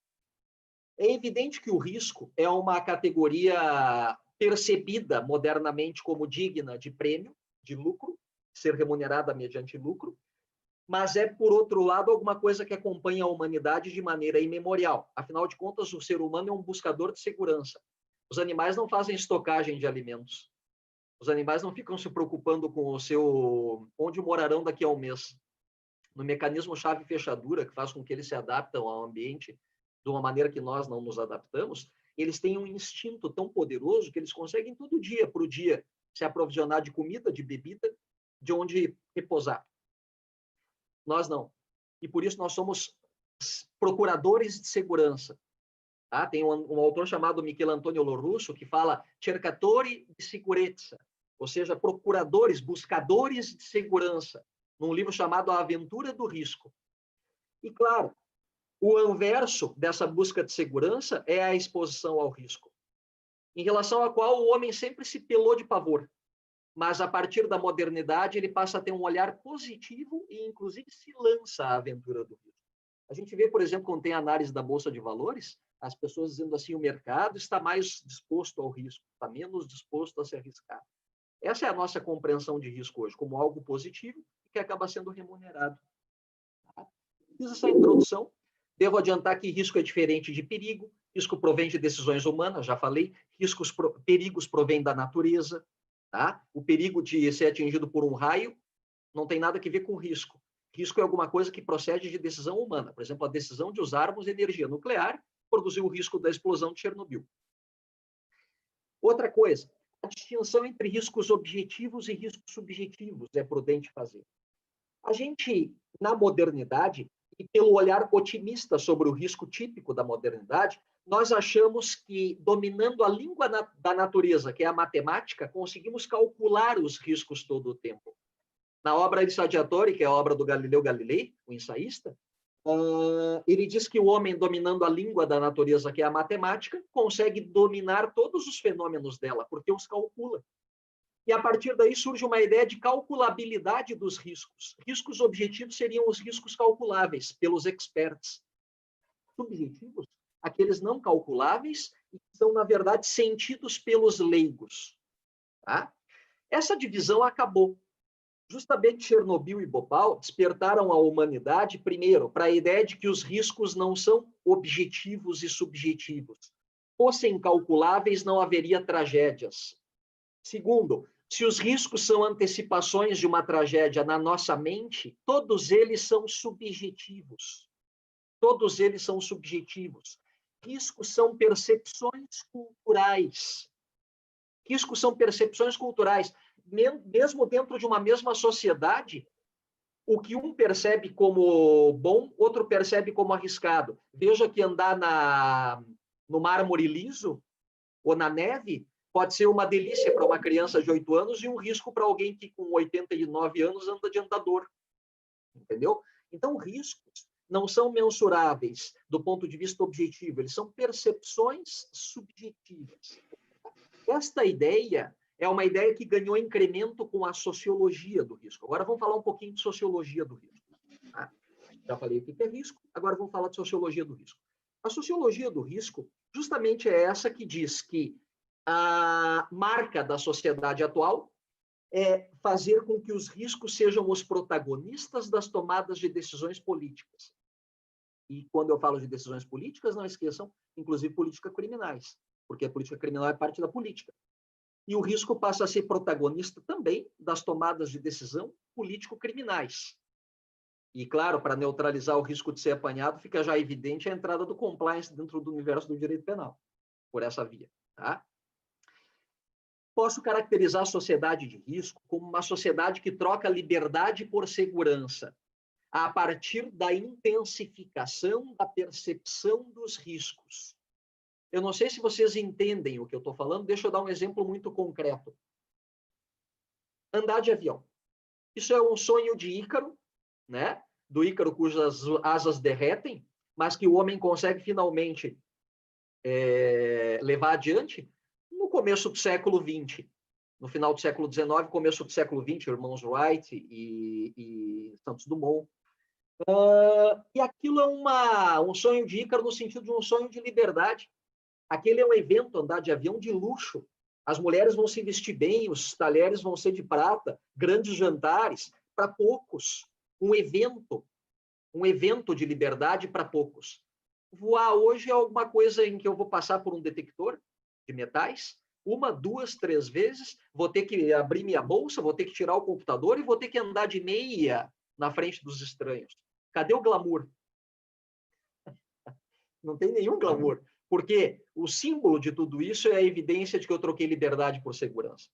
É evidente que o risco é uma categoria percebida modernamente como digna de prêmio, de lucro, ser remunerada mediante lucro, mas é, por outro lado, alguma coisa que acompanha a humanidade de maneira imemorial. Afinal de contas, o ser humano é um buscador de segurança. Os animais não fazem estocagem de alimentos. Os animais não ficam se preocupando com o seu onde morarão daqui a um mês. No mecanismo chave e fechadura, que faz com que eles se adaptam ao ambiente de uma maneira que nós não nos adaptamos, eles têm um instinto tão poderoso que eles conseguem todo dia, por dia, se aprovisionar de comida, de bebida, de onde repousar. Nós não. E por isso nós somos procuradores de segurança. Tá? Tem um autor chamado Michelangelo Lorusso que fala cercatori di sicurezza, ou seja, procuradores, buscadores de segurança, num livro chamado A Aventura do Risco. E, claro, o anverso dessa busca de segurança é a exposição ao risco, em relação à qual o homem sempre se pelou de pavor. Mas, a partir da modernidade, ele passa a ter um olhar positivo e, inclusive, se lança à aventura do risco. A gente vê, por exemplo, quando tem análise da Bolsa de Valores, as pessoas dizendo assim, o mercado está mais disposto ao risco, está menos disposto a se arriscar. Essa é a nossa compreensão de risco hoje, como algo positivo que acaba sendo remunerado. Fiz essa introdução. Devo adiantar que risco é diferente de perigo. Risco provém de decisões humanas, já falei. Perigos provêm da natureza. Tá? O perigo de ser atingido por um raio não tem nada a ver com risco. Risco é alguma coisa que procede de decisão humana. Por exemplo, a decisão de usarmos energia nuclear produziu o risco da explosão de Chernobyl. Outra coisa, a distinção entre riscos objetivos e riscos subjetivos é prudente fazer. A gente, na modernidade, e pelo olhar otimista sobre o risco típico da modernidade, nós achamos que, dominando a língua da natureza, que é a matemática, conseguimos calcular os riscos todo o tempo. Na obra Il Saggiatore, que é a obra do Galileu Galilei, o ensaísta, ele diz que o homem, dominando a língua da natureza, que é a matemática, consegue dominar todos os fenômenos dela, porque os calcula. E, a partir daí, surge uma ideia de calculabilidade dos riscos. Riscos objetivos seriam os riscos calculáveis pelos experts. Subjetivos, aqueles não calculáveis, e que são, na verdade, sentidos pelos leigos. Tá? Essa divisão acabou. Justamente Chernobyl e Bhopal despertaram a humanidade, primeiro, para a ideia de que os riscos não são objetivos e subjetivos. Fossem calculáveis, não haveria tragédias. Segundo, se os riscos são antecipações de uma tragédia na nossa mente, todos eles são subjetivos. Todos eles são subjetivos. Riscos são percepções culturais. Riscos são percepções culturais. Mesmo dentro de uma mesma sociedade, o que um percebe como bom, outro percebe como arriscado. Veja que andar no mármore liso ou na neve pode ser uma delícia para uma criança de 8 anos e um risco para alguém que com 89 anos anda de andador. Entendeu? Então, riscos não são mensuráveis do ponto de vista objetivo, eles são percepções subjetivas. Esta ideia é uma ideia que ganhou incremento com a sociologia do risco. Agora vamos falar um pouquinho de sociologia do risco. Tá? Já falei o que é risco, agora vamos falar de sociologia do risco. A sociologia do risco justamente é essa que diz que a marca da sociedade atual é fazer com que os riscos sejam os protagonistas das tomadas de decisões políticas. E quando eu falo de decisões políticas, não esqueçam, inclusive políticas criminais, porque a política criminal é parte da política. E o risco passa a ser protagonista também das tomadas de decisão político-criminais. E, claro, para neutralizar o risco de ser apanhado, fica já evidente a entrada do compliance dentro do universo do direito penal, por essa via. Tá? Posso caracterizar a sociedade de risco como uma sociedade que troca liberdade por segurança, a partir da intensificação da percepção dos riscos. Eu não sei se vocês entendem o que eu estou falando, deixa eu dar um exemplo muito concreto. Andar de avião. Isso é um sonho de Ícaro, né? Do Ícaro cujas asas derretem, mas que o homem consegue finalmente levar adiante no começo do século XX. No final do século XIX, começo do século XX, irmãos Wright e Santos Dumont. E aquilo é um sonho de Ícaro no sentido de um sonho de liberdade. Aquele é um evento, andar de avião, de luxo. As mulheres vão se vestir bem, os talheres vão ser de prata, grandes jantares, para poucos. Um evento de liberdade para poucos. Voar hoje é alguma coisa em que eu vou passar por um detector de metais, 1, 2, 3 vezes, vou ter que abrir minha bolsa, vou ter que tirar o computador e vou ter que andar de meia na frente dos estranhos. Cadê o glamour? Não tem nenhum glamour. Porque o símbolo de tudo isso é a evidência de que eu troquei liberdade por segurança.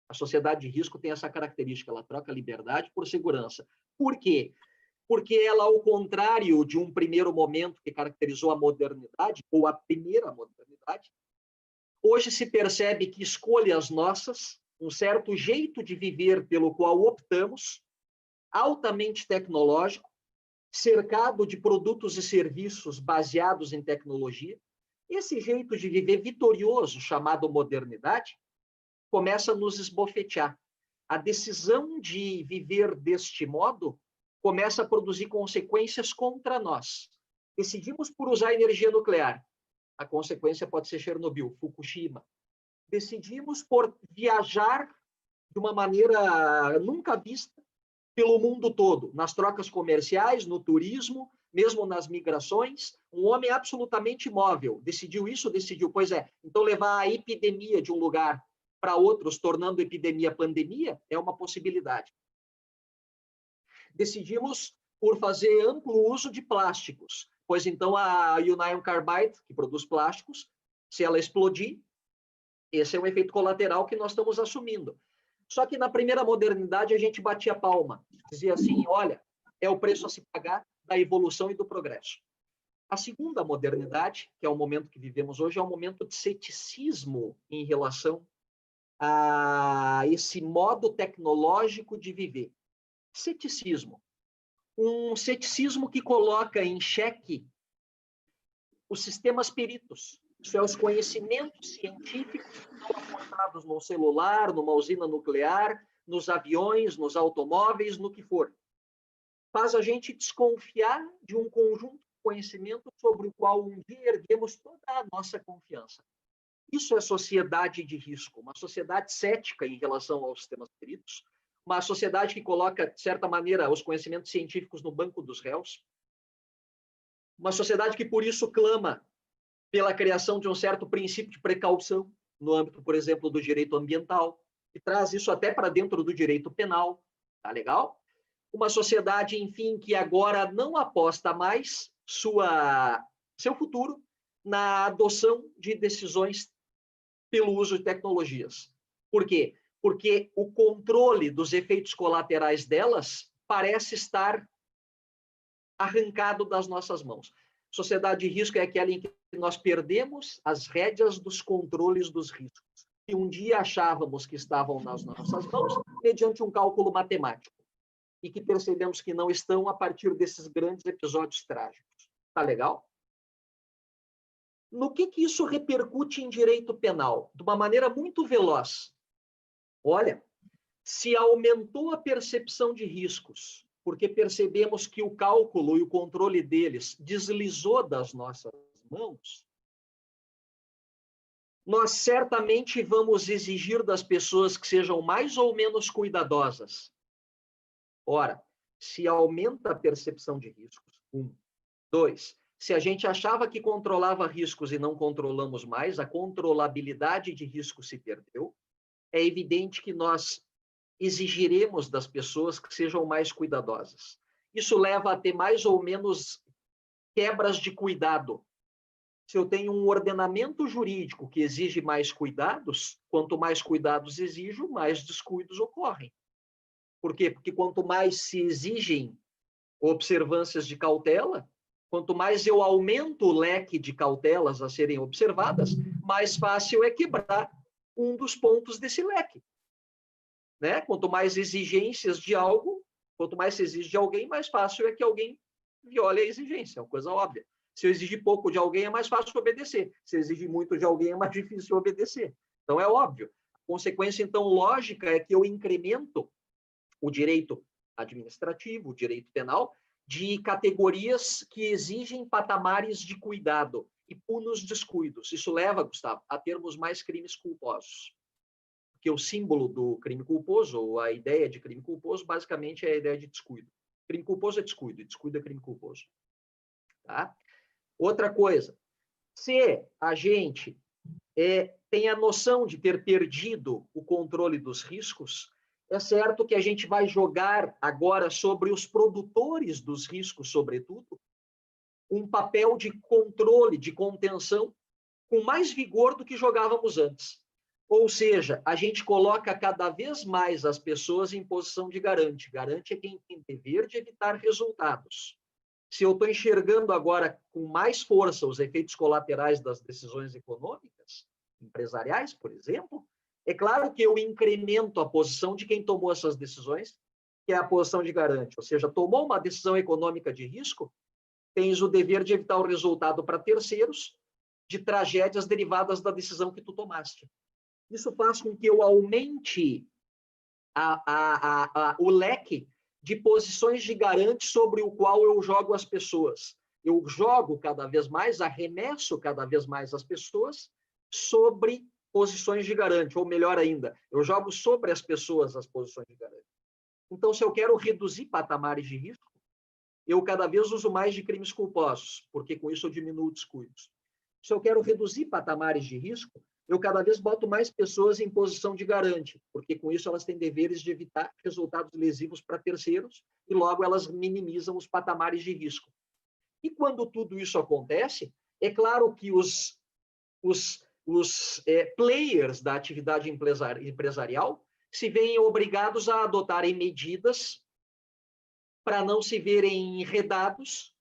A sociedade de risco tem essa característica, ela troca liberdade por segurança. Por quê? Porque ela, ao contrário de um primeiro momento que caracterizou a modernidade, ou a primeira modernidade, hoje se percebe que escolhas nossas, um certo jeito de viver pelo qual optamos, altamente tecnológico, cercado de produtos e serviços baseados em tecnologia, esse jeito de viver vitorioso, chamado modernidade, começa a nos esbofetear. A decisão de viver deste modo começa a produzir consequências contra nós. Decidimos por usar energia nuclear. A consequência pode ser Chernobyl, Fukushima. Decidimos por viajar de uma maneira nunca vista pelo mundo todo, nas trocas comerciais, no turismo, mesmo nas migrações, um homem absolutamente móvel. Decidiu isso? Decidiu. Pois é. Então, levar a epidemia de um lugar para outros, tornando a epidemia pandemia, é uma possibilidade. Decidimos por fazer amplo uso de plásticos, pois então a Union Carbide, que produz plásticos, se ela explodir, esse é um efeito colateral que nós estamos assumindo. Só que na primeira modernidade a gente batia palma, dizia assim, olha, é o preço a se pagar da evolução e do progresso. A segunda modernidade, que é o momento que vivemos hoje, é um momento de ceticismo em relação a esse modo tecnológico de viver. Ceticismo. Um ceticismo que coloca em xeque os sistemas peritos, isso é, os conhecimentos científicos que estão apontados no celular, numa usina nuclear, nos aviões, nos automóveis, no que for. Faz a gente desconfiar de um conjunto de conhecimento sobre o qual um dia erguemos toda a nossa confiança. Isso é sociedade de risco, uma sociedade cética em relação aos sistemas peritos, uma sociedade que coloca, de certa maneira, os conhecimentos científicos no banco dos réus, uma sociedade que, por isso, clama pela criação de um certo princípio de precaução no âmbito, por exemplo, do direito ambiental, e traz isso até para dentro do direito penal. Tá legal? Uma sociedade, enfim, que agora não aposta mais seu futuro na adoção de decisões pelo uso de tecnologias. Por quê? Porque o controle dos efeitos colaterais delas parece estar arrancado das nossas mãos. Sociedade de risco é aquela em que nós perdemos as rédeas dos controles dos riscos, que um dia achávamos que estavam nas nossas mãos, mediante um cálculo matemático, e que percebemos que não estão a partir desses grandes episódios trágicos. Tá legal? No que isso repercute em direito penal? De uma maneira muito veloz. Olha, se aumentou a percepção de riscos, porque percebemos que o cálculo e o controle deles deslizou das nossas mãos, nós certamente vamos exigir das pessoas que sejam mais ou menos cuidadosas. Ora, se aumenta a percepção de riscos, 1. 2, se a gente achava que controlava riscos e não controlamos mais, a controlabilidade de risco se perdeu, é evidente que nós exigiremos das pessoas que sejam mais cuidadosas. Isso leva a ter mais ou menos quebras de cuidado. Se eu tenho um ordenamento jurídico que exige mais cuidados, quanto mais cuidados exijo, mais descuidos ocorrem. Por quê? Porque quanto mais se exigem observâncias de cautela, Quanto mais eu aumento o leque de cautelas a serem observadas, mais fácil é quebrar um dos pontos desse leque. Né? Quanto mais exigências de algo, quanto mais se exige de alguém, mais fácil é que alguém viole a exigência, é uma coisa óbvia. Se eu exigir pouco de alguém, é mais fácil obedecer. Se eu exigir muito de alguém, é mais difícil obedecer. Então, é óbvio. A consequência, então, lógica é que eu incremento o direito administrativo, o direito penal, de categorias que exigem patamares de cuidado e puno os descuidos. Isso leva, Gustavo, a termos mais crimes culposos. Porque o símbolo do crime culposo, ou a ideia de crime culposo, basicamente é a ideia de descuido. Crime culposo é descuido, e descuido é crime culposo. Tá? Outra coisa, se a gente tem a noção de ter perdido o controle dos riscos, é certo que a gente vai jogar agora sobre os produtores dos riscos, sobretudo, um papel de controle, de contenção, com mais vigor do que jogávamos antes. Ou seja, a gente coloca cada vez mais as pessoas em posição de garante. Garante é quem tem dever de evitar resultados. Se eu estou enxergando agora com mais força os efeitos colaterais das decisões econômicas, empresariais, por exemplo, é claro que eu incremento a posição de quem tomou essas decisões, que é a posição de garante. Ou seja, tomou uma decisão econômica de risco, tens o dever de evitar o resultado para terceiros de tragédias derivadas da decisão que tu tomaste. Isso faz com que eu aumente o leque de posições de garante sobre o qual eu jogo as pessoas. Eu jogo cada vez mais, arremesso cada vez mais as pessoas sobre posições de garante, ou melhor ainda, eu jogo sobre as pessoas as posições de garante. Então, se eu quero reduzir patamares de risco, eu cada vez uso mais de crimes culposos, porque com isso eu diminuo descuidos. Se eu quero reduzir patamares de risco, eu cada vez boto mais pessoas em posição de garante, porque com isso elas têm deveres de evitar resultados lesivos para terceiros e logo elas minimizam os patamares de risco. E quando tudo isso acontece, é claro que os players da atividade empresarial se veem obrigados a adotarem medidas para não se verem enredados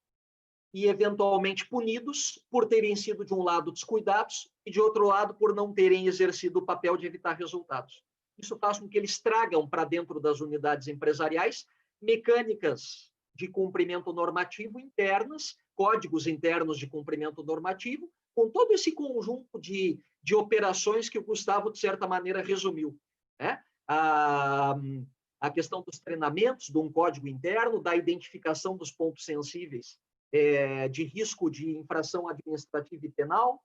e eventualmente punidos por terem sido, de um lado, descuidados e, de outro lado, por não terem exercido o papel de evitar resultados. Isso faz com que eles tragam para dentro das unidades empresariais mecânicas de cumprimento normativo internas, códigos internos de cumprimento normativo, com todo esse conjunto de operações que o Gustavo, de certa maneira, resumiu. Né? A questão dos treinamentos, de um código interno, da identificação dos pontos sensíveis de risco de infração administrativa e penal,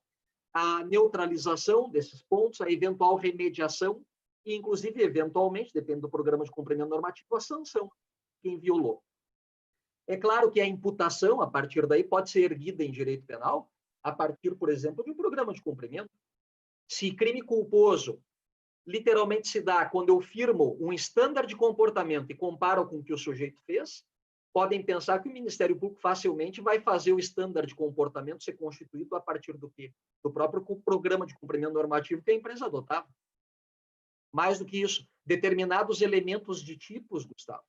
a neutralização desses pontos, a eventual remediação e, inclusive, eventualmente, depende do programa de cumprimento normativo, a sanção quem violou. É claro que a imputação, a partir daí, pode ser erguida em direito penal, a partir, por exemplo, de um programa de cumprimento. Se crime culposo literalmente se dá quando eu firmo um estándar de comportamento e comparo com o que o sujeito fez, podem pensar que o Ministério Público facilmente vai fazer o estándar de comportamento ser constituído a partir do quê? Do próprio programa de cumprimento normativo que a empresa adotava. Mais do que isso, determinados elementos de tipos, Gustavo,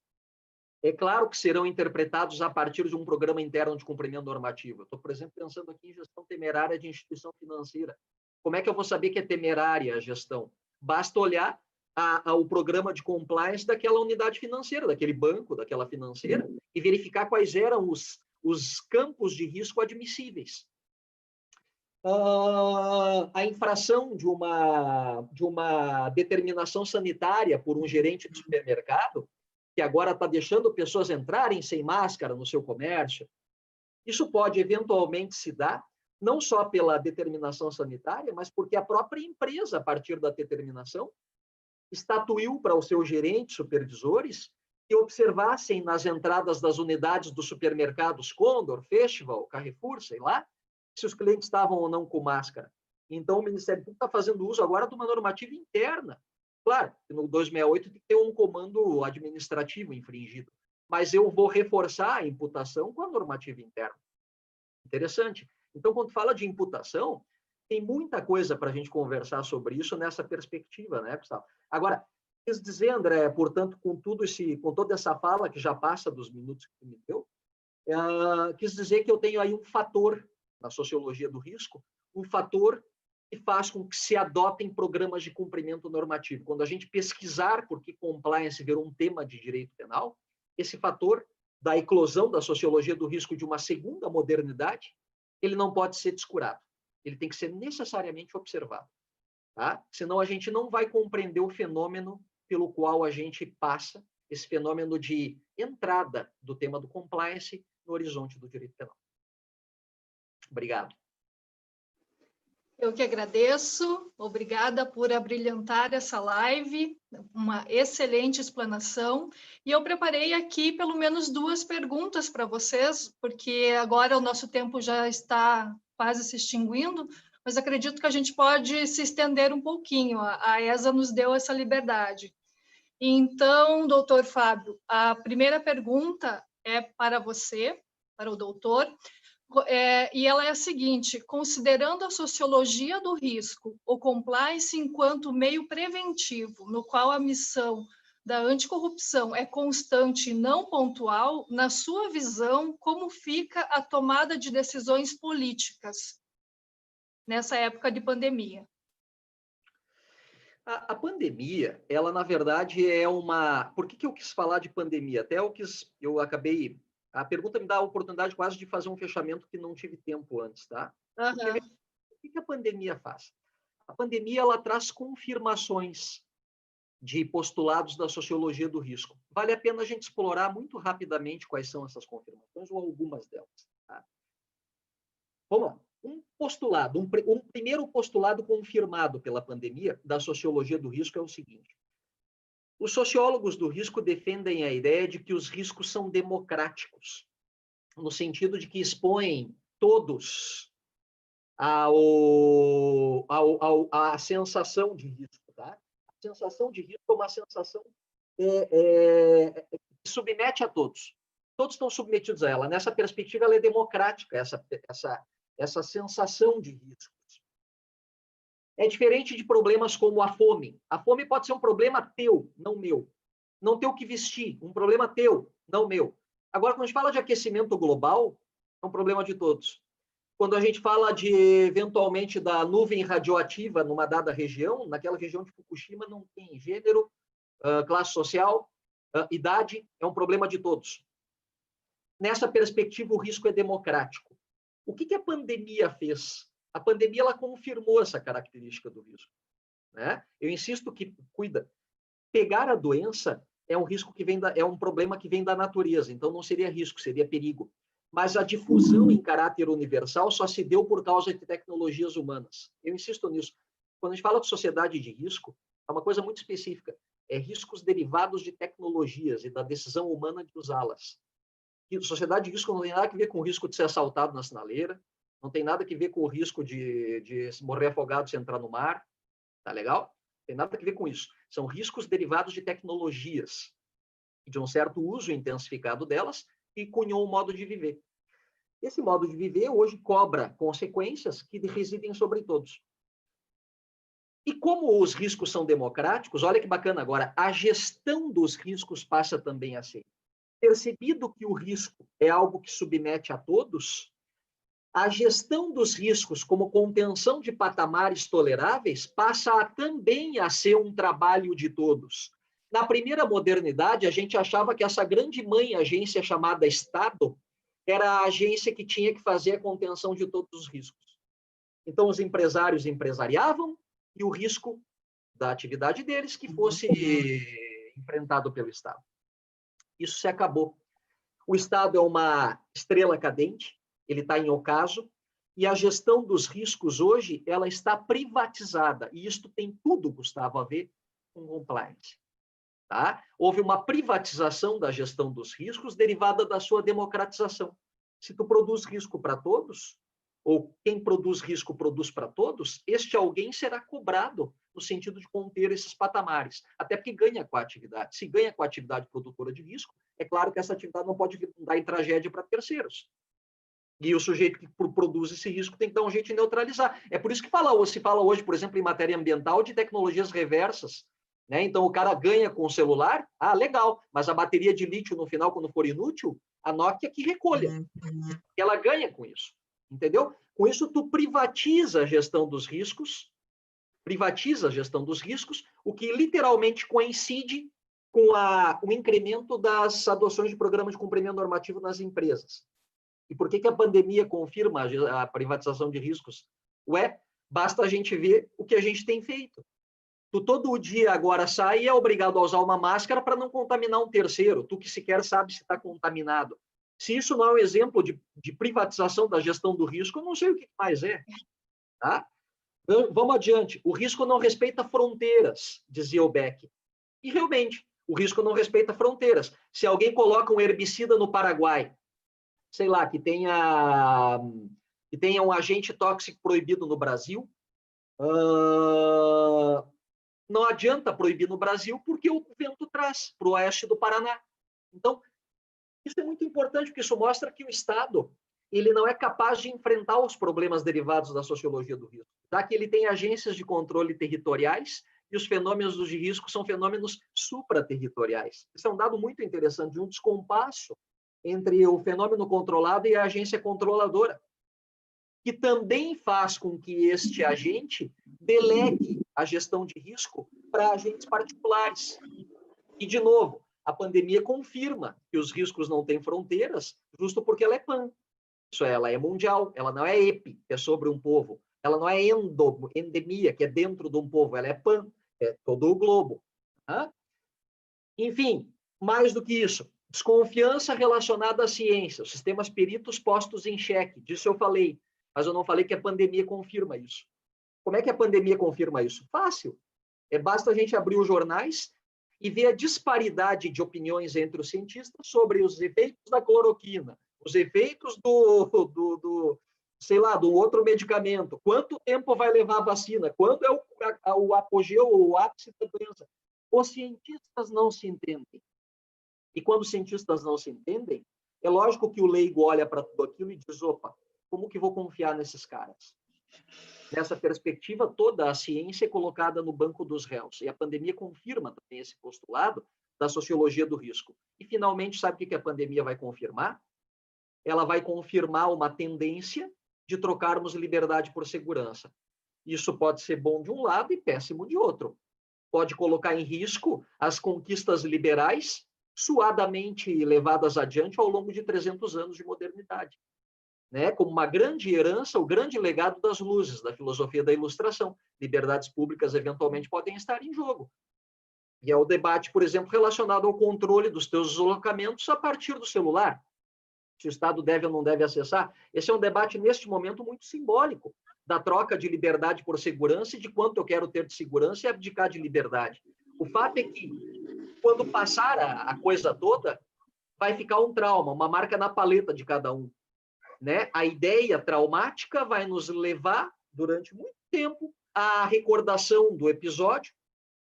é claro que serão interpretados a partir de um programa interno de cumprimento normativo. Eu estou, por exemplo, pensando aqui em gestão temerária de instituição financeira. Como é que eu vou saber que é temerária a gestão? Basta olhar o programa de compliance daquela unidade financeira, daquele banco, daquela financeira, e verificar quais eram os campos de risco admissíveis. A infração de uma determinação sanitária por um gerente de supermercado, que agora está deixando pessoas entrarem sem máscara no seu comércio, isso pode eventualmente se dar não só pela determinação sanitária, mas porque a própria empresa, a partir da determinação, estatuiu para os seus gerentes, supervisores, que observassem nas entradas das unidades dos supermercados Condor, Festival, Carrefour, sei lá, se os clientes estavam ou não com máscara. Então, o Ministério Público está fazendo uso agora de uma normativa interna. Claro, no 268 tem que ter um comando administrativo infringido, mas eu vou reforçar a imputação com a normativa interna. Interessante. Então, quando fala de imputação, tem muita coisa para a gente conversar sobre isso nessa perspectiva, né, Gustavo? Agora, quis dizer, André, portanto, com toda essa fala que já passa dos minutos que tu me deu, quis dizer que eu tenho aí um fator na sociologia do risco, um fator que faz com que se adotem programas de cumprimento normativo. Quando a gente pesquisar por que compliance virou um tema de direito penal, esse fator da eclosão da sociologia do risco de uma segunda modernidade, ele não pode ser descurado. Ele tem que ser necessariamente observado. Tá? Senão a gente não vai compreender o fenômeno pelo qual a gente passa, esse fenômeno de entrada do tema do compliance no horizonte do direito penal. Obrigado. Eu que agradeço, obrigada por abrilhantar essa live, uma excelente explanação. E eu preparei aqui pelo menos 2 perguntas para vocês, porque agora o nosso tempo já está quase se extinguindo, mas acredito que a gente pode se estender um pouquinho. A ESA nos deu essa liberdade. Então, doutor Fábio, a primeira pergunta é para você, para o doutor. E ela é a seguinte: considerando a sociologia do risco, o compliance enquanto meio preventivo, no qual a missão da anticorrupção é constante e não pontual, na sua visão, como fica a tomada de decisões políticas nessa época de pandemia? A pandemia, ela na verdade é uma... Por que eu quis falar de pandemia? Até eu acabei... A pergunta me dá a oportunidade quase de fazer um fechamento que não tive tempo antes, tá? Porque, o que a pandemia faz? A pandemia, ela traz confirmações de postulados da sociologia do risco. Vale a pena a gente explorar muito rapidamente quais são essas confirmações ou algumas delas. Tá? Vamos lá. Um postulado, um primeiro postulado confirmado pela pandemia da sociologia do risco é o seguinte: os sociólogos do risco defendem a ideia de que os riscos são democráticos, no sentido de que expõem todos à sensação de risco. Tá? A sensação de risco é uma sensação que submete a todos. Todos estão submetidos a ela. Nessa perspectiva, ela é democrática, essa sensação de riscos. É diferente de problemas como a fome. A fome pode ser um problema teu, não meu. Não ter o que vestir, um problema teu, não meu. Agora, quando a gente fala de aquecimento global, é um problema de todos. Quando a gente fala de, eventualmente, da nuvem radioativa numa dada região, naquela região de Fukushima não tem gênero, classe social, idade, é um problema de todos. Nessa perspectiva, o risco é democrático. O que a pandemia fez? A pandemia, ela confirmou essa característica do risco. Né? Eu insisto que, pegar a doença é um risco que é um problema que vem da natureza, então não seria risco, seria perigo. Mas a difusão em caráter universal só se deu por causa de tecnologias humanas. Eu insisto nisso. Quando a gente fala de sociedade de risco, é uma coisa muito específica. É riscos derivados de tecnologias e da decisão humana de usá-las. E sociedade de risco não tem nada a ver com o risco de ser assaltado na sinaleira, não tem nada a ver com o risco de morrer afogado se entrar no mar, tá legal? Não tem nada a ver com isso. São riscos derivados de tecnologias, de um certo uso intensificado delas, e cunhou um modo de viver. Esse modo de viver hoje cobra consequências que residem sobre todos. E como os riscos são democráticos, olha que bacana agora, a gestão dos riscos passa também a ser. Percebido que o risco é algo que submete a todos, a gestão dos riscos como contenção de patamares toleráveis passa também a ser um trabalho de todos. Na primeira modernidade, a gente achava que essa grande mãe agência chamada Estado era a agência que tinha que fazer a contenção de todos os riscos. Então, os empresários empresariavam e o risco da atividade deles que fosse enfrentado pelo Estado. Isso se acabou. O Estado é uma estrela cadente, ele está em ocaso, e a gestão dos riscos hoje, ela está privatizada. E isto tem tudo, Gustavo, a ver com compliance. Tá? Houve uma privatização da gestão dos riscos derivada da sua democratização. Se tu produz risco para todos, ou quem produz risco produz para todos, este alguém será cobrado no sentido de conter esses patamares, até porque ganha com a atividade. Se ganha com a atividade produtora de risco, é claro que essa atividade não pode dar em tragédia para terceiros. E o sujeito que produz esse risco tem que dar um jeito de neutralizar. É por isso que se fala hoje, por exemplo, em matéria ambiental, de tecnologias reversas. Né? Então, o cara ganha com o celular, legal, mas a bateria de lítio, no final, quando for inútil, a Nokia que recolha. E ela ganha com isso, entendeu? Com isso, tu privatiza a gestão dos riscos, o que literalmente coincide com o incremento das adoções de programas de cumprimento normativo nas empresas. E por que a pandemia confirma a privatização de riscos? Basta a gente ver o que a gente tem feito. Tu todo dia agora sai e é obrigado a usar uma máscara para não contaminar um terceiro, tu que sequer sabe se está contaminado. Se isso não é um exemplo de privatização da gestão do risco, eu não sei o que mais é. Tá? Vamos adiante. O risco não respeita fronteiras, dizia o Beck. E realmente, o risco não respeita fronteiras. Se alguém coloca um herbicida no Paraguai, sei lá, que tenha um agente tóxico proibido no Brasil, não adianta proibir no Brasil porque o vento traz para o oeste do Paraná. Então, isso é muito importante, porque isso mostra que o Estado ele não é capaz de enfrentar os problemas derivados da sociologia do risco, já que ele tem agências de controle territoriais e os fenômenos de risco são fenômenos supraterritoriais. Isso é um dado muito interessante, de um descompasso entre o fenômeno controlado e a agência controladora, que também faz com que este agente delegue a gestão de risco para agentes particulares. E, de novo, a pandemia confirma que os riscos não têm fronteiras, justo porque ela é pan. Ela é mundial, ela não é epi, que é sobre um povo. Ela não é endemia, que é dentro de um povo. Ela é pan, é todo o globo. Enfim, mais do que isso, desconfiança relacionada à ciência, os sistemas peritos postos em xeque. Disso eu falei, mas eu não falei que a pandemia confirma isso. Como é que a pandemia confirma isso? Fácil. Basta a gente abrir os jornais e ver a disparidade de opiniões entre os cientistas sobre os efeitos da cloroquina, os efeitos do outro medicamento, quanto tempo vai levar a vacina, quando é o apogeu, o ápice da doença. Os cientistas não se entendem. E quando os cientistas não se entendem, é lógico que o leigo olha para tudo aquilo e diz, opa, como que vou confiar nesses caras? Nessa perspectiva, toda a ciência é colocada no banco dos réus. E a pandemia confirma também esse postulado da sociologia do risco. E, finalmente, sabe o que a pandemia vai confirmar? Ela vai confirmar uma tendência de trocarmos liberdade por segurança. Isso pode ser bom de um lado e péssimo de outro. Pode colocar em risco as conquistas liberais suadamente levadas adiante ao longo de 300 anos de modernidade. Como uma grande herança, o grande legado das luzes, da filosofia da ilustração. Liberdades públicas, eventualmente, podem estar em jogo. E é o debate, por exemplo, relacionado ao controle dos teus deslocamentos a partir do celular. Se o Estado deve ou não deve acessar. Esse é um debate, neste momento, muito simbólico, da troca de liberdade por segurança e de quanto eu quero ter de segurança e abdicar de liberdade. O fato é que, quando passar a coisa toda, vai ficar um trauma, uma marca na paleta de cada um. A ideia traumática vai nos levar, durante muito tempo, à recordação do episódio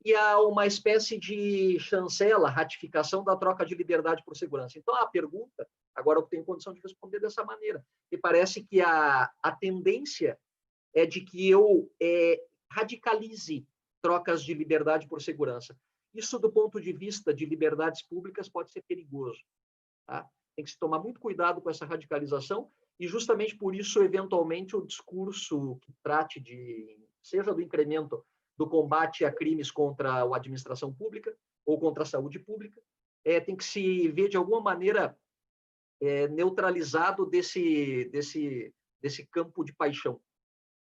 e a uma espécie de chancela, ratificação da troca de liberdade por segurança. Então, a pergunta, agora eu tenho condição de responder dessa maneira, e parece que a tendência é de que eu radicalize trocas de liberdade por segurança. Isso, do ponto de vista de liberdades públicas, pode ser perigoso. Tá? Tem que se tomar muito cuidado com essa radicalização, e justamente por isso, eventualmente, o discurso que trate seja do incremento do combate a crimes contra a administração pública ou contra a saúde pública, tem que se ver, de alguma maneira, neutralizado desse campo de paixão.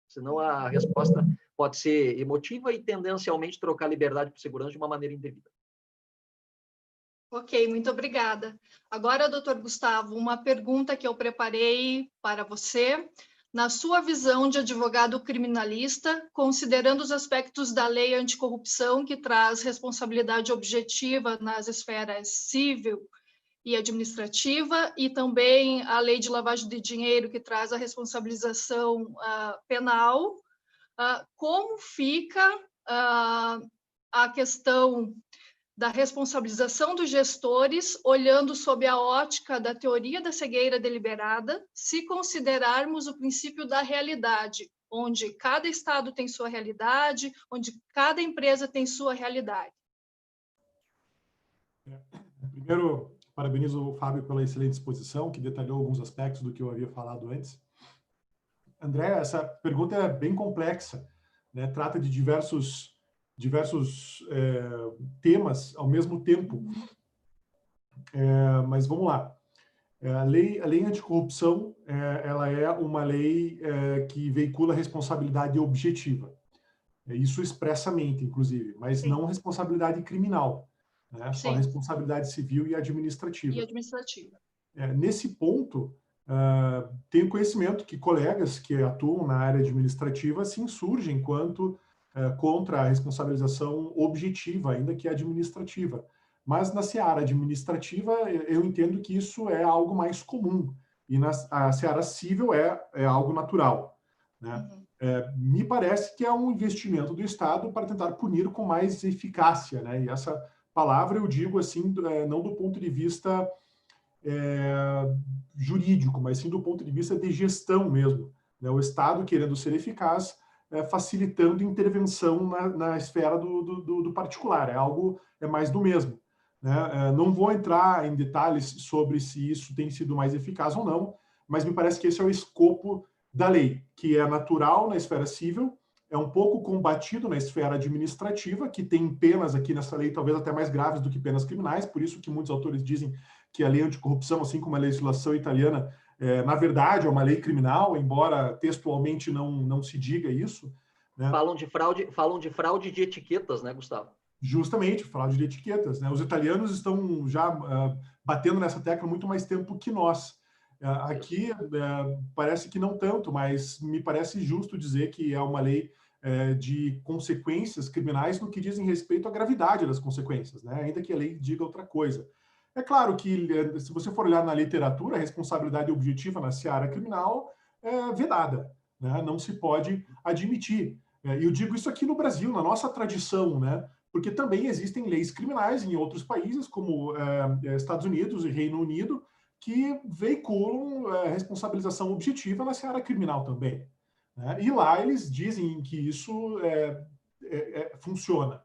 Senão a resposta pode ser emotiva e, tendencialmente, trocar liberdade por segurança de uma maneira indevida. Ok, muito obrigada. Agora, doutor Gustavo, uma pergunta que eu preparei para você. Na sua visão de advogado criminalista, considerando os aspectos da lei anticorrupção, que traz responsabilidade objetiva nas esferas civil e administrativa, e também a lei de lavagem de dinheiro, que traz a responsabilização penal, como fica a questão da responsabilização dos gestores, olhando sob a ótica da teoria da cegueira deliberada, se considerarmos o princípio da realidade, onde cada estado tem sua realidade, onde cada empresa tem sua realidade? Parabenizo o Fábio pela excelente exposição, que detalhou alguns aspectos do que eu havia falado antes. André, essa pergunta é bem complexa, né? Trata de diversos temas ao mesmo tempo. Mas vamos lá. A lei anticorrupção, ela é uma lei que veicula responsabilidade objetiva. Isso expressamente, inclusive, mas Sim. não responsabilidade criminal, né? Só Sim. responsabilidade civil e administrativa. E administrativa. Nesse ponto, tenho conhecimento que colegas que atuam na área administrativa se insurgem contra a responsabilização objetiva, ainda que administrativa. Mas na seara administrativa, eu entendo que isso é algo mais comum, e na seara civil é algo natural, né? Uhum. Me parece que é um investimento do Estado para tentar punir com mais eficácia, né? E essa palavra eu digo assim, não do ponto de vista jurídico, mas sim do ponto de vista de gestão mesmo, né? O Estado querendo ser eficaz, facilitando intervenção na esfera do particular. É mais do mesmo, né? Não vou entrar em detalhes sobre se isso tem sido mais eficaz ou não, mas me parece que esse é o escopo da lei, que é natural na esfera civil, é um pouco combatido na esfera administrativa, que tem penas aqui nessa lei talvez até mais graves do que penas criminais, por isso que muitos autores dizem que a lei anticorrupção, assim como a legislação italiana, na verdade é uma lei criminal, embora textualmente não se diga isso, né? Falam de fraude de etiquetas, né, Gustavo? Justamente, fraude de etiquetas, né? Os italianos estão já batendo nessa tecla muito mais tempo que nós. Aqui parece que não tanto, mas me parece justo dizer que é uma lei de consequências criminais no que dizem respeito à gravidade das consequências, né? Ainda que a lei diga outra coisa. É claro que, se você for olhar na literatura, a responsabilidade objetiva na seara criminal é vedada, né? Não se pode admitir. E eu digo isso aqui no Brasil, na nossa tradição, né? Porque também existem leis criminais em outros países, como Estados Unidos e Reino Unido, que veiculam responsabilização objetiva na seara criminal também, né? E lá eles dizem que isso funciona,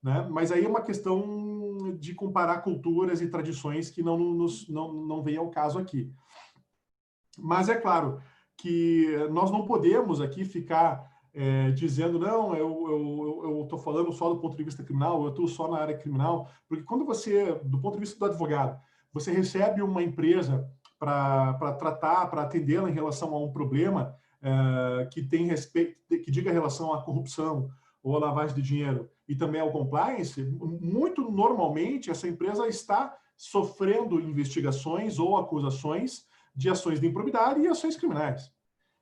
né? Mas aí é uma questão de comparar culturas e tradições que não vem ao caso aqui. Mas é claro que nós não podemos aqui ficar dizendo, não, eu estou falando só do ponto de vista criminal, eu estou só na área criminal, porque quando você, do ponto de vista do advogado, você recebe uma empresa para tratar, para atendê-la em relação a um problema que tem respeito, que diga relação à corrupção ou à lavagem de dinheiro e também ao compliance, muito normalmente essa empresa está sofrendo investigações ou acusações de ações de improbidade e ações criminais.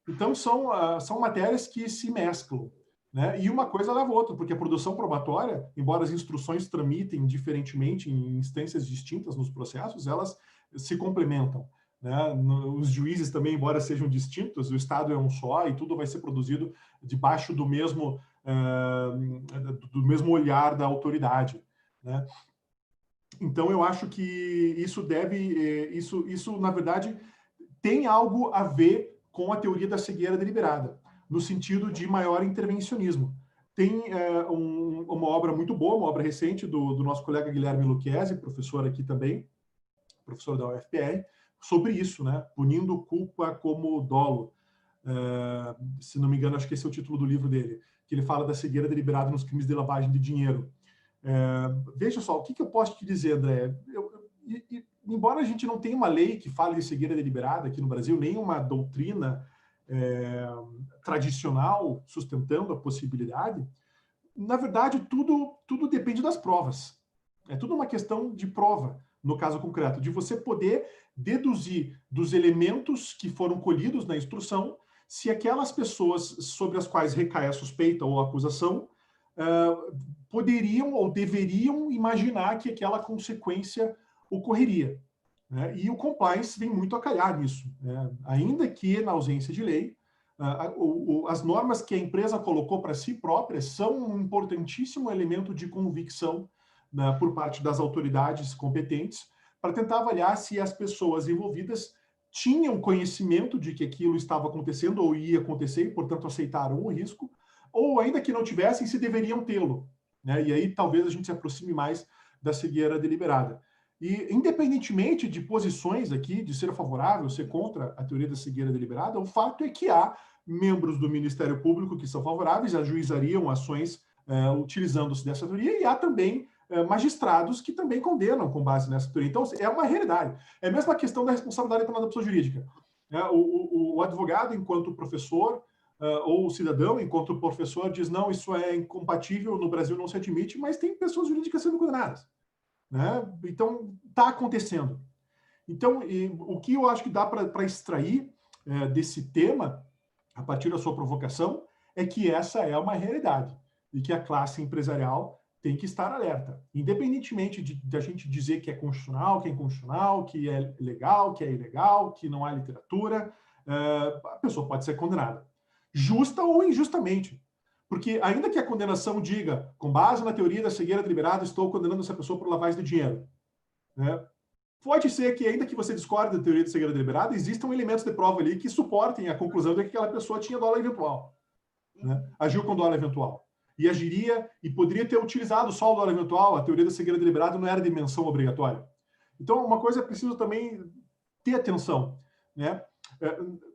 Então, são matérias que se mesclam, né? E uma coisa leva a outra, porque a produção probatória, embora as instruções tramitem diferentemente em instâncias distintas nos processos, elas se complementam, né? Os juízes também, embora sejam distintos, o Estado é um só e tudo vai ser produzido debaixo do mesmo olhar da autoridade, né? Então, eu acho que isso, na verdade, tem algo a ver com a teoria da cegueira deliberada, no sentido de maior intervencionismo. Tem uma obra muito boa, uma obra recente do nosso colega Guilherme Lucchesi, professor aqui também, professor da UFPR, sobre isso, né? Punindo culpa como dolo. Se não me engano, acho que esse é o título do livro dele, que ele fala da cegueira deliberada nos crimes de lavagem de dinheiro. Veja só, o que eu posso te dizer, André? Embora a gente não tenha uma lei que fale de cegueira deliberada aqui no Brasil, nem uma doutrina tradicional sustentando a possibilidade, na verdade, tudo depende das provas. É tudo uma questão de prova, no caso concreto, de você poder deduzir dos elementos que foram colhidos na instrução se aquelas pessoas sobre as quais recai a suspeita ou a acusação poderiam ou deveriam imaginar que aquela consequência ocorreria, né? E o compliance vem muito a calhar nisso, né? Ainda que na ausência de lei, as normas que a empresa colocou para si própria são um importantíssimo elemento de convicção, né, por parte das autoridades competentes para tentar avaliar se as pessoas envolvidas tinham conhecimento de que aquilo estava acontecendo ou ia acontecer e, portanto, aceitaram o risco, ou ainda que não tivessem, se deveriam tê-lo, né? E aí talvez a gente se aproxime mais da cegueira deliberada. E, independentemente de posições aqui, de ser favorável, ser contra a teoria da cegueira deliberada, o fato é que há membros do Ministério Público que são favoráveis, ajuizariam ações utilizando-se dessa teoria, e há também magistrados que também condenam com base nessa teoria. Então, é uma realidade. É a mesma questão da responsabilidade penal da pessoa jurídica. O advogado, enquanto professor, ou o cidadão, enquanto professor, diz, não, isso é incompatível, no Brasil não se admite, mas tem pessoas jurídicas sendo condenadas. Né? Então, está acontecendo. Então, o que eu acho que dá para extrair desse tema, a partir da sua provocação, é que essa é uma realidade e que a classe empresarial tem que estar alerta. Independentemente de a gente dizer que é constitucional, que é inconstitucional, que é legal, que é ilegal, que não há literatura, a pessoa pode ser condenada. Justa ou injustamente. Porque ainda que a condenação diga, com base na teoria da cegueira deliberada, estou condenando essa pessoa por lavagem de dinheiro. Né? Pode ser que, ainda que você discorde da teoria da cegueira deliberada, existam elementos de prova ali que suportem a conclusão de que aquela pessoa tinha dolo eventual. Né? Agiu com dolo eventual. E agiria, e poderia ter utilizado só o dolo eventual, a teoria da cegueira deliberada não era de menção obrigatória. Então, uma coisa é preciso também ter atenção. Né?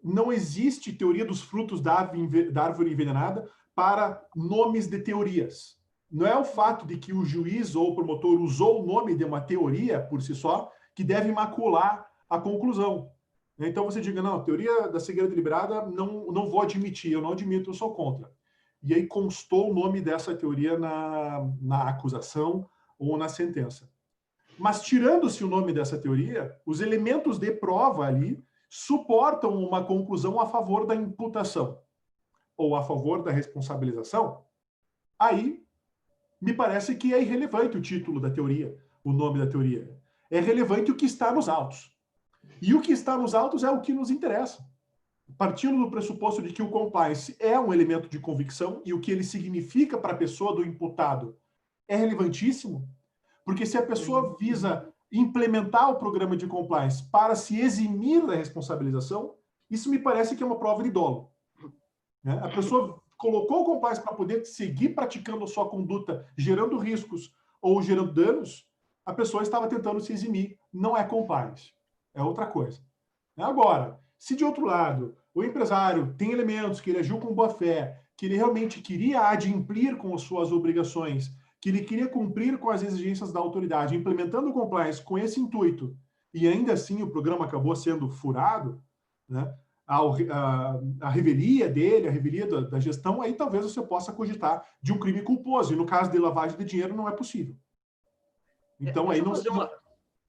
Não existe teoria dos frutos da árvore envenenada para nomes de teorias. Não é o fato de que o juiz ou o promotor usou o nome de uma teoria por si só que deve macular a conclusão. Então você diga, não, a teoria da cegueira deliberada não vou admitir, eu não admito, eu sou contra. E aí constou o nome dessa teoria na acusação ou na sentença. Mas tirando-se o nome dessa teoria, os elementos de prova ali suportam uma conclusão a favor da imputação ou a favor da responsabilização, aí me parece que é irrelevante o título da teoria, o nome da teoria. É relevante o que está nos autos. E o que está nos autos é o que nos interessa. Partindo do pressuposto de que o compliance é um elemento de convicção e o que ele significa para a pessoa do imputado é relevantíssimo, porque se a pessoa visa implementar o programa de compliance para se eximir da responsabilização, isso me parece que é uma prova de dolo. Né? A pessoa colocou o compliance para poder seguir praticando a sua conduta, gerando riscos ou gerando danos, a pessoa estava tentando se eximir. Não é compliance, é outra coisa. Agora, se de outro lado, o empresário tem elementos que ele agiu com boa fé, que ele realmente queria adimplir com as suas obrigações, que ele queria cumprir com as exigências da autoridade, implementando o compliance com esse intuito, e ainda assim o programa acabou sendo furado, né? A revelia dele, a revelia da gestão, aí talvez você possa cogitar de um crime culposo, e no caso de lavagem de dinheiro não é possível. Então aí não...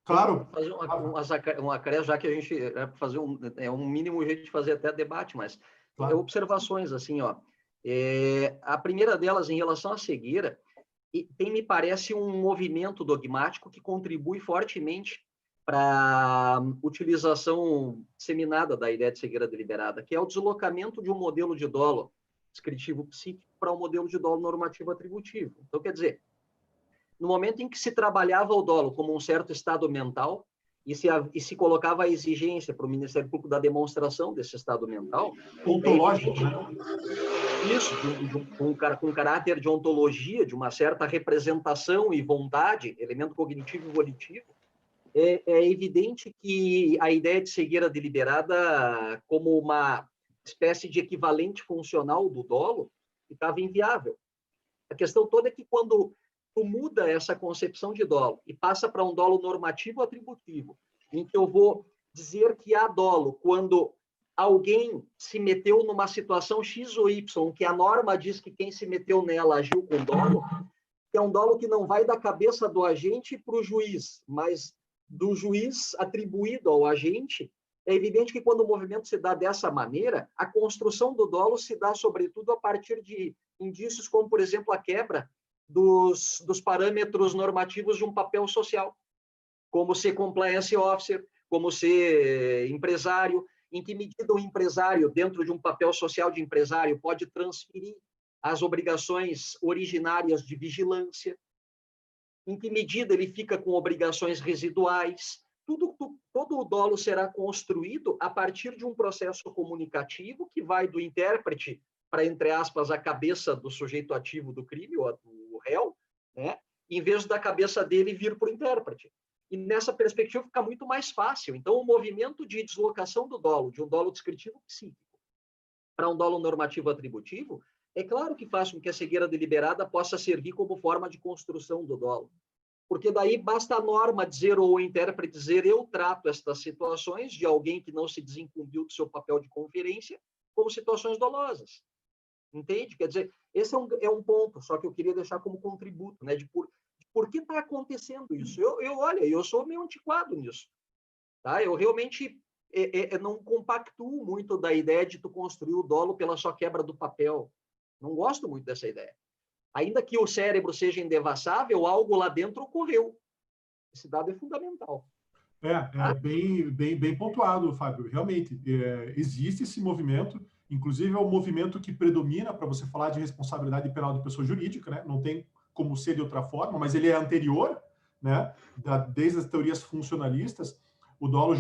Claro. Fazer um acréscimo, já que a gente fazer um mínimo jeito de fazer até debate, mas claro. Observações assim, ó. A primeira delas em relação à cegueira, tem, me parece, um movimento dogmático que contribui fortemente para a utilização disseminada da ideia de cegueira deliberada, que é o deslocamento de um modelo de dolo descritivo psíquico para um modelo de dolo normativo atributivo. Então, quer dizer, no momento em que se trabalhava o dolo como um certo estado mental e se colocava a exigência para o Ministério Público da demonstração desse estado mental... Ontológico, né? Isso, com caráter de ontologia, de uma certa representação e vontade, elemento cognitivo e volitivo, é evidente que a ideia de cegueira deliberada como uma espécie de equivalente funcional do dolo ficava inviável. A questão toda é que quando tu muda essa concepção de dolo e passa para um dolo normativo atributivo, em que eu vou dizer que há dolo quando alguém se meteu numa situação X ou Y, que a norma diz que quem se meteu nela agiu com dolo, que é um dolo que não vai da cabeça do agente para o juiz, mas do juiz atribuído ao agente, é evidente que quando o movimento se dá dessa maneira, a construção do dolo se dá, sobretudo, a partir de indícios como, por exemplo, a quebra dos parâmetros normativos de um papel social, como ser compliance officer, como ser empresário, em que medida o empresário, dentro de um papel social de empresário, pode transferir as obrigações originárias de vigilância, em que medida ele fica com obrigações residuais. Todo o dolo será construído a partir de um processo comunicativo que vai do intérprete para, entre aspas, a cabeça do sujeito ativo do crime, ou do réu, né? Em vez da cabeça dele vir para o intérprete. E nessa perspectiva fica muito mais fácil. Então, o movimento de deslocação do dolo, de um dolo descritivo psíquico para um dolo normativo atributivo, é claro que faz com que a cegueira deliberada possa servir como forma de construção do dolo. Porque daí basta a norma dizer, ou o intérprete dizer, eu trato estas situações de alguém que não se desincumbiu do seu papel de conferência como situações dolosas. Entende? Quer dizer, esse é um ponto, só que eu queria deixar como contributo, né, de por que está acontecendo isso. Olha, eu sou meio antiquado nisso. Tá? Eu realmente não compactuo muito da ideia de tu construir o dolo pela só quebra do papel. Não gosto muito dessa ideia. Ainda que o cérebro seja indevassável, algo lá dentro ocorreu. Esse dado é fundamental. Bem pontuado, Fábio. Realmente, existe esse movimento, inclusive é o movimento que predomina para você falar de responsabilidade penal de pessoa jurídica, né? Não tem como ser de outra forma, mas ele é anterior, né? Desde as teorias funcionalistas, o dolo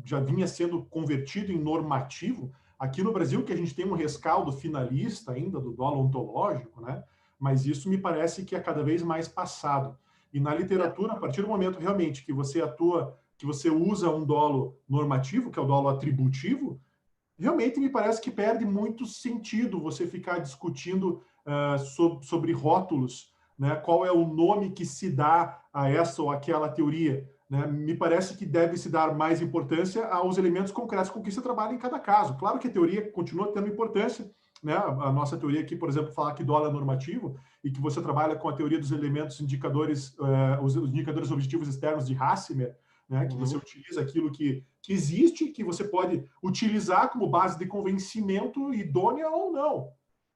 já vinha sendo convertido em normativo. Aqui no Brasil, que a gente tem um rescaldo finalista ainda do dolo ontológico, né? Mas isso me parece que é cada vez mais passado. E na literatura, a partir do momento realmente que você atua, que você usa um dolo normativo, que é o dolo atributivo, realmente me parece que perde muito sentido você ficar discutindo sobre rótulos, né? Qual é o nome que se dá a essa ou aquela teoria, né? Me parece que deve se dar mais importância aos elementos concretos com que se trabalha em cada caso. Claro que a teoria continua tendo importância, né? A nossa teoria aqui, por exemplo, fala que dolo é normativo e que você trabalha com a teoria dos elementos indicadores, os indicadores objetivos externos de Hassimer, né? Que você utiliza aquilo que existe, que você pode utilizar como base de convencimento idônea ou não,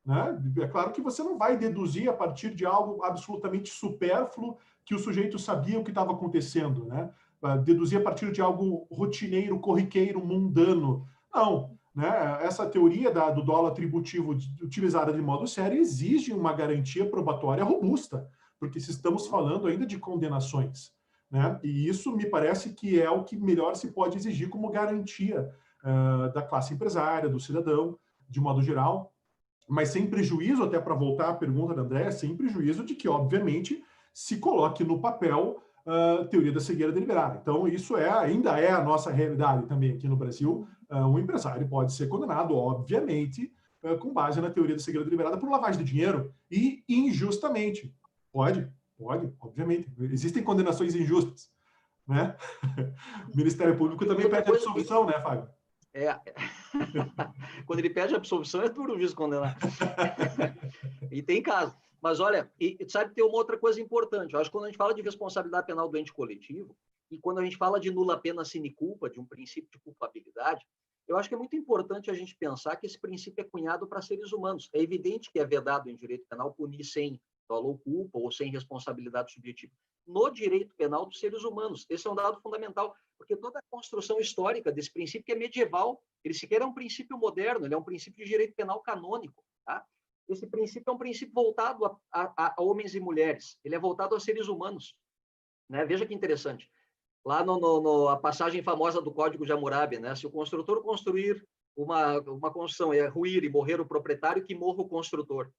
né? É claro que você não vai deduzir a partir de algo absolutamente supérfluo que o sujeito sabia o que estava acontecendo, né? Deduzir a partir de algo rotineiro, corriqueiro, mundano. Não, né? Essa teoria do dolo atributivo utilizada de modo sério exige uma garantia probatória robusta, porque se estamos falando ainda de condenações, né? E isso me parece que é o que melhor se pode exigir como garantia da classe empresária, do cidadão, de modo geral, mas sem prejuízo, até para voltar à pergunta da Andréa, sem prejuízo de que, obviamente, se coloque no papel a teoria da cegueira deliberada. Então, isso ainda é a nossa realidade também aqui no Brasil. Um empresário pode ser condenado, obviamente, com base na teoria da cegueira deliberada por lavagem de dinheiro, e injustamente. Pode, obviamente. Existem condenações injustas, né? O Ministério Público também pede absolvição, né, Fábio? Quando ele pede absolvição, é duro o juiz condenar. E tem caso. Mas, olha, sabe que tem uma outra coisa importante. Eu acho que quando a gente fala de responsabilidade penal do ente coletivo, e quando a gente fala de nula pena sine culpa, de um princípio de culpabilidade, eu acho que é muito importante a gente pensar que esse princípio é cunhado para seres humanos. É evidente que é vedado em direito penal punir sem dolo ou culpa ou sem responsabilidade subjetiva. No direito penal dos seres humanos, esse é um dado fundamental, porque toda a construção histórica desse princípio, que é medieval, ele sequer é um princípio moderno, ele é um princípio de direito penal canônico, tá? Esse princípio é um princípio voltado a homens e mulheres, ele é voltado a seres humanos, né? Veja que interessante. Lá a passagem famosa do Código de Hammurabi, né? Se o construtor construir uma construção, ruir e morrer o proprietário, que morra o construtor.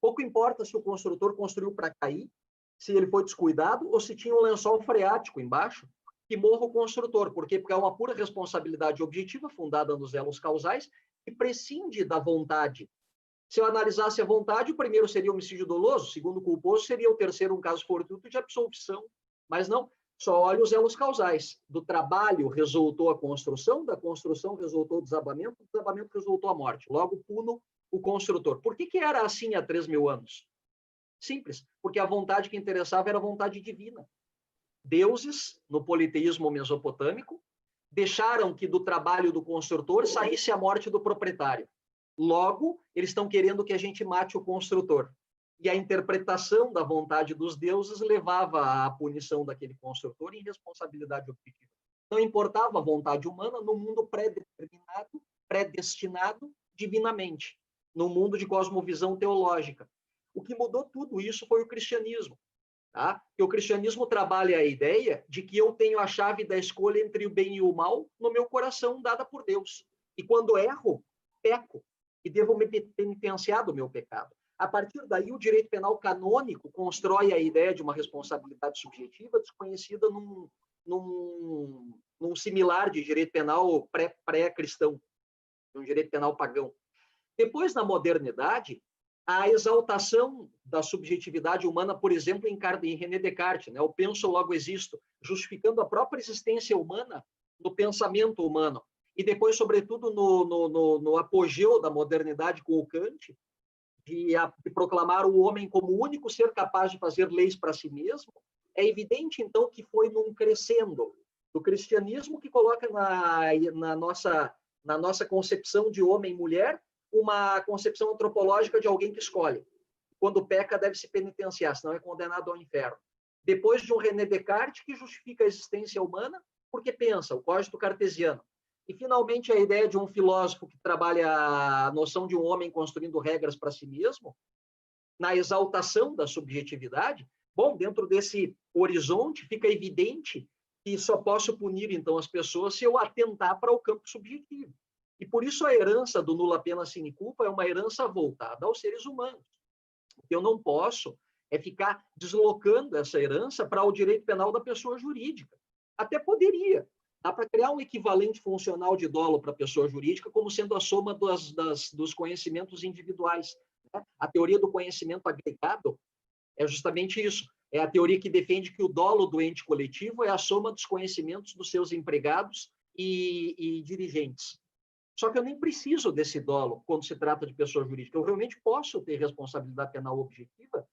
Pouco importa se o construtor construiu para cair, se ele foi descuidado ou se tinha um lençol freático embaixo, que morra o construtor. Por quê? Porque é uma pura responsabilidade objetiva fundada nos elos causais e prescinde da vontade. Se eu analisasse a vontade, o primeiro seria homicídio doloso, o segundo culposo seria o terceiro um caso fortuito de absolvição. Mas não, só olha os elos causais. Do trabalho resultou a construção, da construção resultou o desabamento, do desabamento resultou a morte. Logo, puno o construtor. Por que era assim há 3.000 anos? Simples, porque a vontade que interessava era a vontade divina. Deuses, no politeísmo mesopotâmico, deixaram que do trabalho do construtor saísse a morte do proprietário. Logo, eles estão querendo que a gente mate o construtor. E a interpretação da vontade dos deuses levava à punição daquele construtor em responsabilidade objetiva. Não importava a vontade humana no mundo pré-determinado, predestinado divinamente, no mundo de cosmovisão teológica. O que mudou tudo isso foi o cristianismo. Tá? Que o cristianismo trabalha a ideia de que eu tenho a chave da escolha entre o bem e o mal no meu coração, dada por Deus. E quando erro, peco. E devo me penitenciar do meu pecado. A partir daí, o direito penal canônico constrói a ideia de uma responsabilidade subjetiva desconhecida num similar de direito penal pré-cristão, um direito penal pagão. Depois, na modernidade, a exaltação da subjetividade humana, por exemplo, em René Descartes, né? Eu penso, logo existo, justificando a própria existência humana no pensamento humano. E depois, sobretudo, no apogeu da modernidade com o Kant, de proclamar o homem como o único ser capaz de fazer leis para si mesmo, é evidente, então, que foi num crescendo do cristianismo que coloca na nossa concepção de homem e mulher uma concepção antropológica de alguém que escolhe. Quando peca, deve se penitenciar, senão é condenado ao inferno. Depois de um René Descartes, que justifica a existência humana porque pensa, o cogito cartesiano. E, finalmente, a ideia de um filósofo que trabalha a noção de um homem construindo regras para si mesmo, na exaltação da subjetividade. Bom, dentro desse horizonte, fica evidente que só posso punir, então, as pessoas se eu atentar para o campo subjetivo. E, por isso, a herança do nulla pena sine culpa é uma herança voltada aos seres humanos. O que eu não posso é ficar deslocando essa herança para o direito penal da pessoa jurídica. Até poderia. Dá para criar um equivalente funcional de dolo para a pessoa jurídica como sendo a soma dos conhecimentos individuais. Né? A teoria do conhecimento agregado é justamente isso. É a teoria que defende que o dolo do ente coletivo é a soma dos conhecimentos dos seus empregados e dirigentes. Só que eu nem preciso desse dolo quando se trata de pessoa jurídica. Eu realmente posso ter responsabilidade penal objetiva,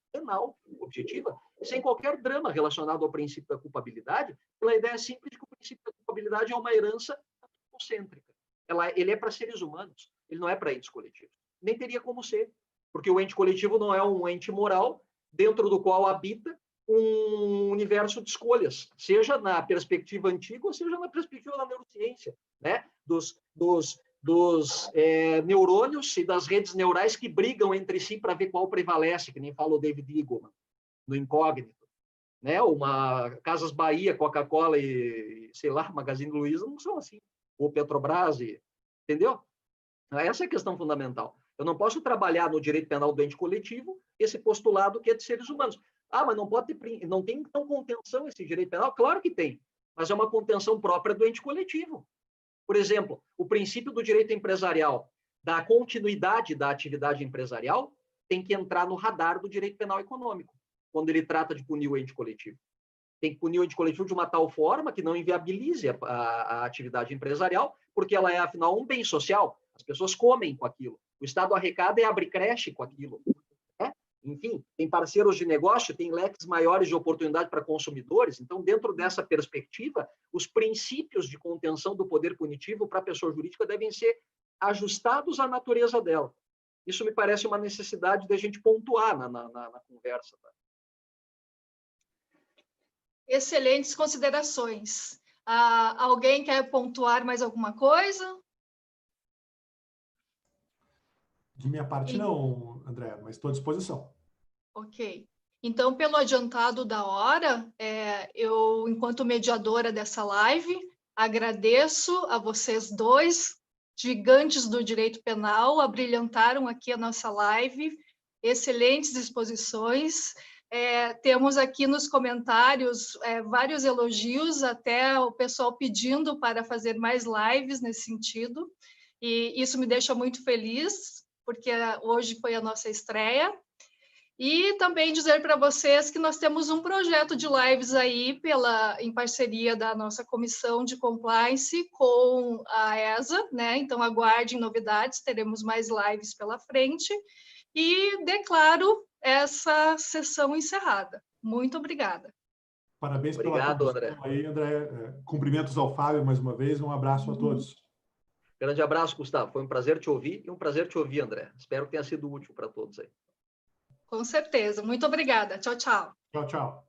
sem qualquer drama relacionado ao princípio da culpabilidade, pela ideia simples de que o princípio da culpabilidade é uma herança antropocêntrica. Ele é para seres humanos, ele não é para entes coletivos. Nem teria como ser, porque o ente coletivo não é um ente moral dentro do qual habita um universo de escolhas, seja na perspectiva antiga ou seja na perspectiva da neurociência, né? dos neurônios e das redes neurais que brigam entre si para ver qual prevalece, que nem fala o David Eagleman, no Incógnito. Né? Uma Casas Bahia, Coca-Cola e, sei lá, Magazine Luiza não são assim. Ou Petrobras, entendeu? Essa é a questão fundamental. Eu não posso trabalhar no direito penal do ente coletivo esse postulado que é de seres humanos. Ah, mas não tem então contenção esse direito penal? Claro que tem, mas é uma contenção própria do ente coletivo. Por exemplo, o princípio do direito empresarial, da continuidade da atividade empresarial, tem que entrar no radar do direito penal econômico, quando ele trata de punir o ente coletivo. Tem que punir o ente coletivo de uma tal forma que não inviabilize a atividade empresarial, porque ela é, afinal, um bem social. As pessoas comem com aquilo. O Estado arrecada e abre creche com aquilo. Né? Enfim, tem parceiros de negócio, tem leques maiores de oportunidade para consumidores. Então, dentro dessa perspectiva, os princípios de contenção do poder punitivo para a pessoa jurídica devem ser ajustados à natureza dela. Isso me parece uma necessidade de a gente pontuar na conversa. Tá? Excelentes considerações. Alguém quer pontuar mais alguma coisa? De minha parte, não, André, mas estou à disposição. Ok. Então, pelo adiantado da hora, eu, enquanto mediadora dessa live, agradeço a vocês dois, gigantes do direito penal, abrilhantaram aqui a nossa live, excelentes exposições. Temos aqui nos comentários vários elogios, até o pessoal pedindo para fazer mais lives nesse sentido, e isso me deixa muito feliz, porque hoje foi a nossa estreia. E também dizer para vocês que nós temos um projeto de lives aí em parceria da nossa comissão de compliance com a ESA, né? Então aguardem novidades, teremos mais lives pela frente. E declaro essa sessão encerrada. Muito obrigada. Parabéns pela condução aí, André. Cumprimentos ao Fábio mais uma vez. Um abraço a todos. Grande abraço, Gustavo. Foi um prazer te ouvir e um prazer te ouvir, André. Espero que tenha sido útil para todos aí. Com certeza. Muito obrigada. Tchau, tchau. Tchau, tchau.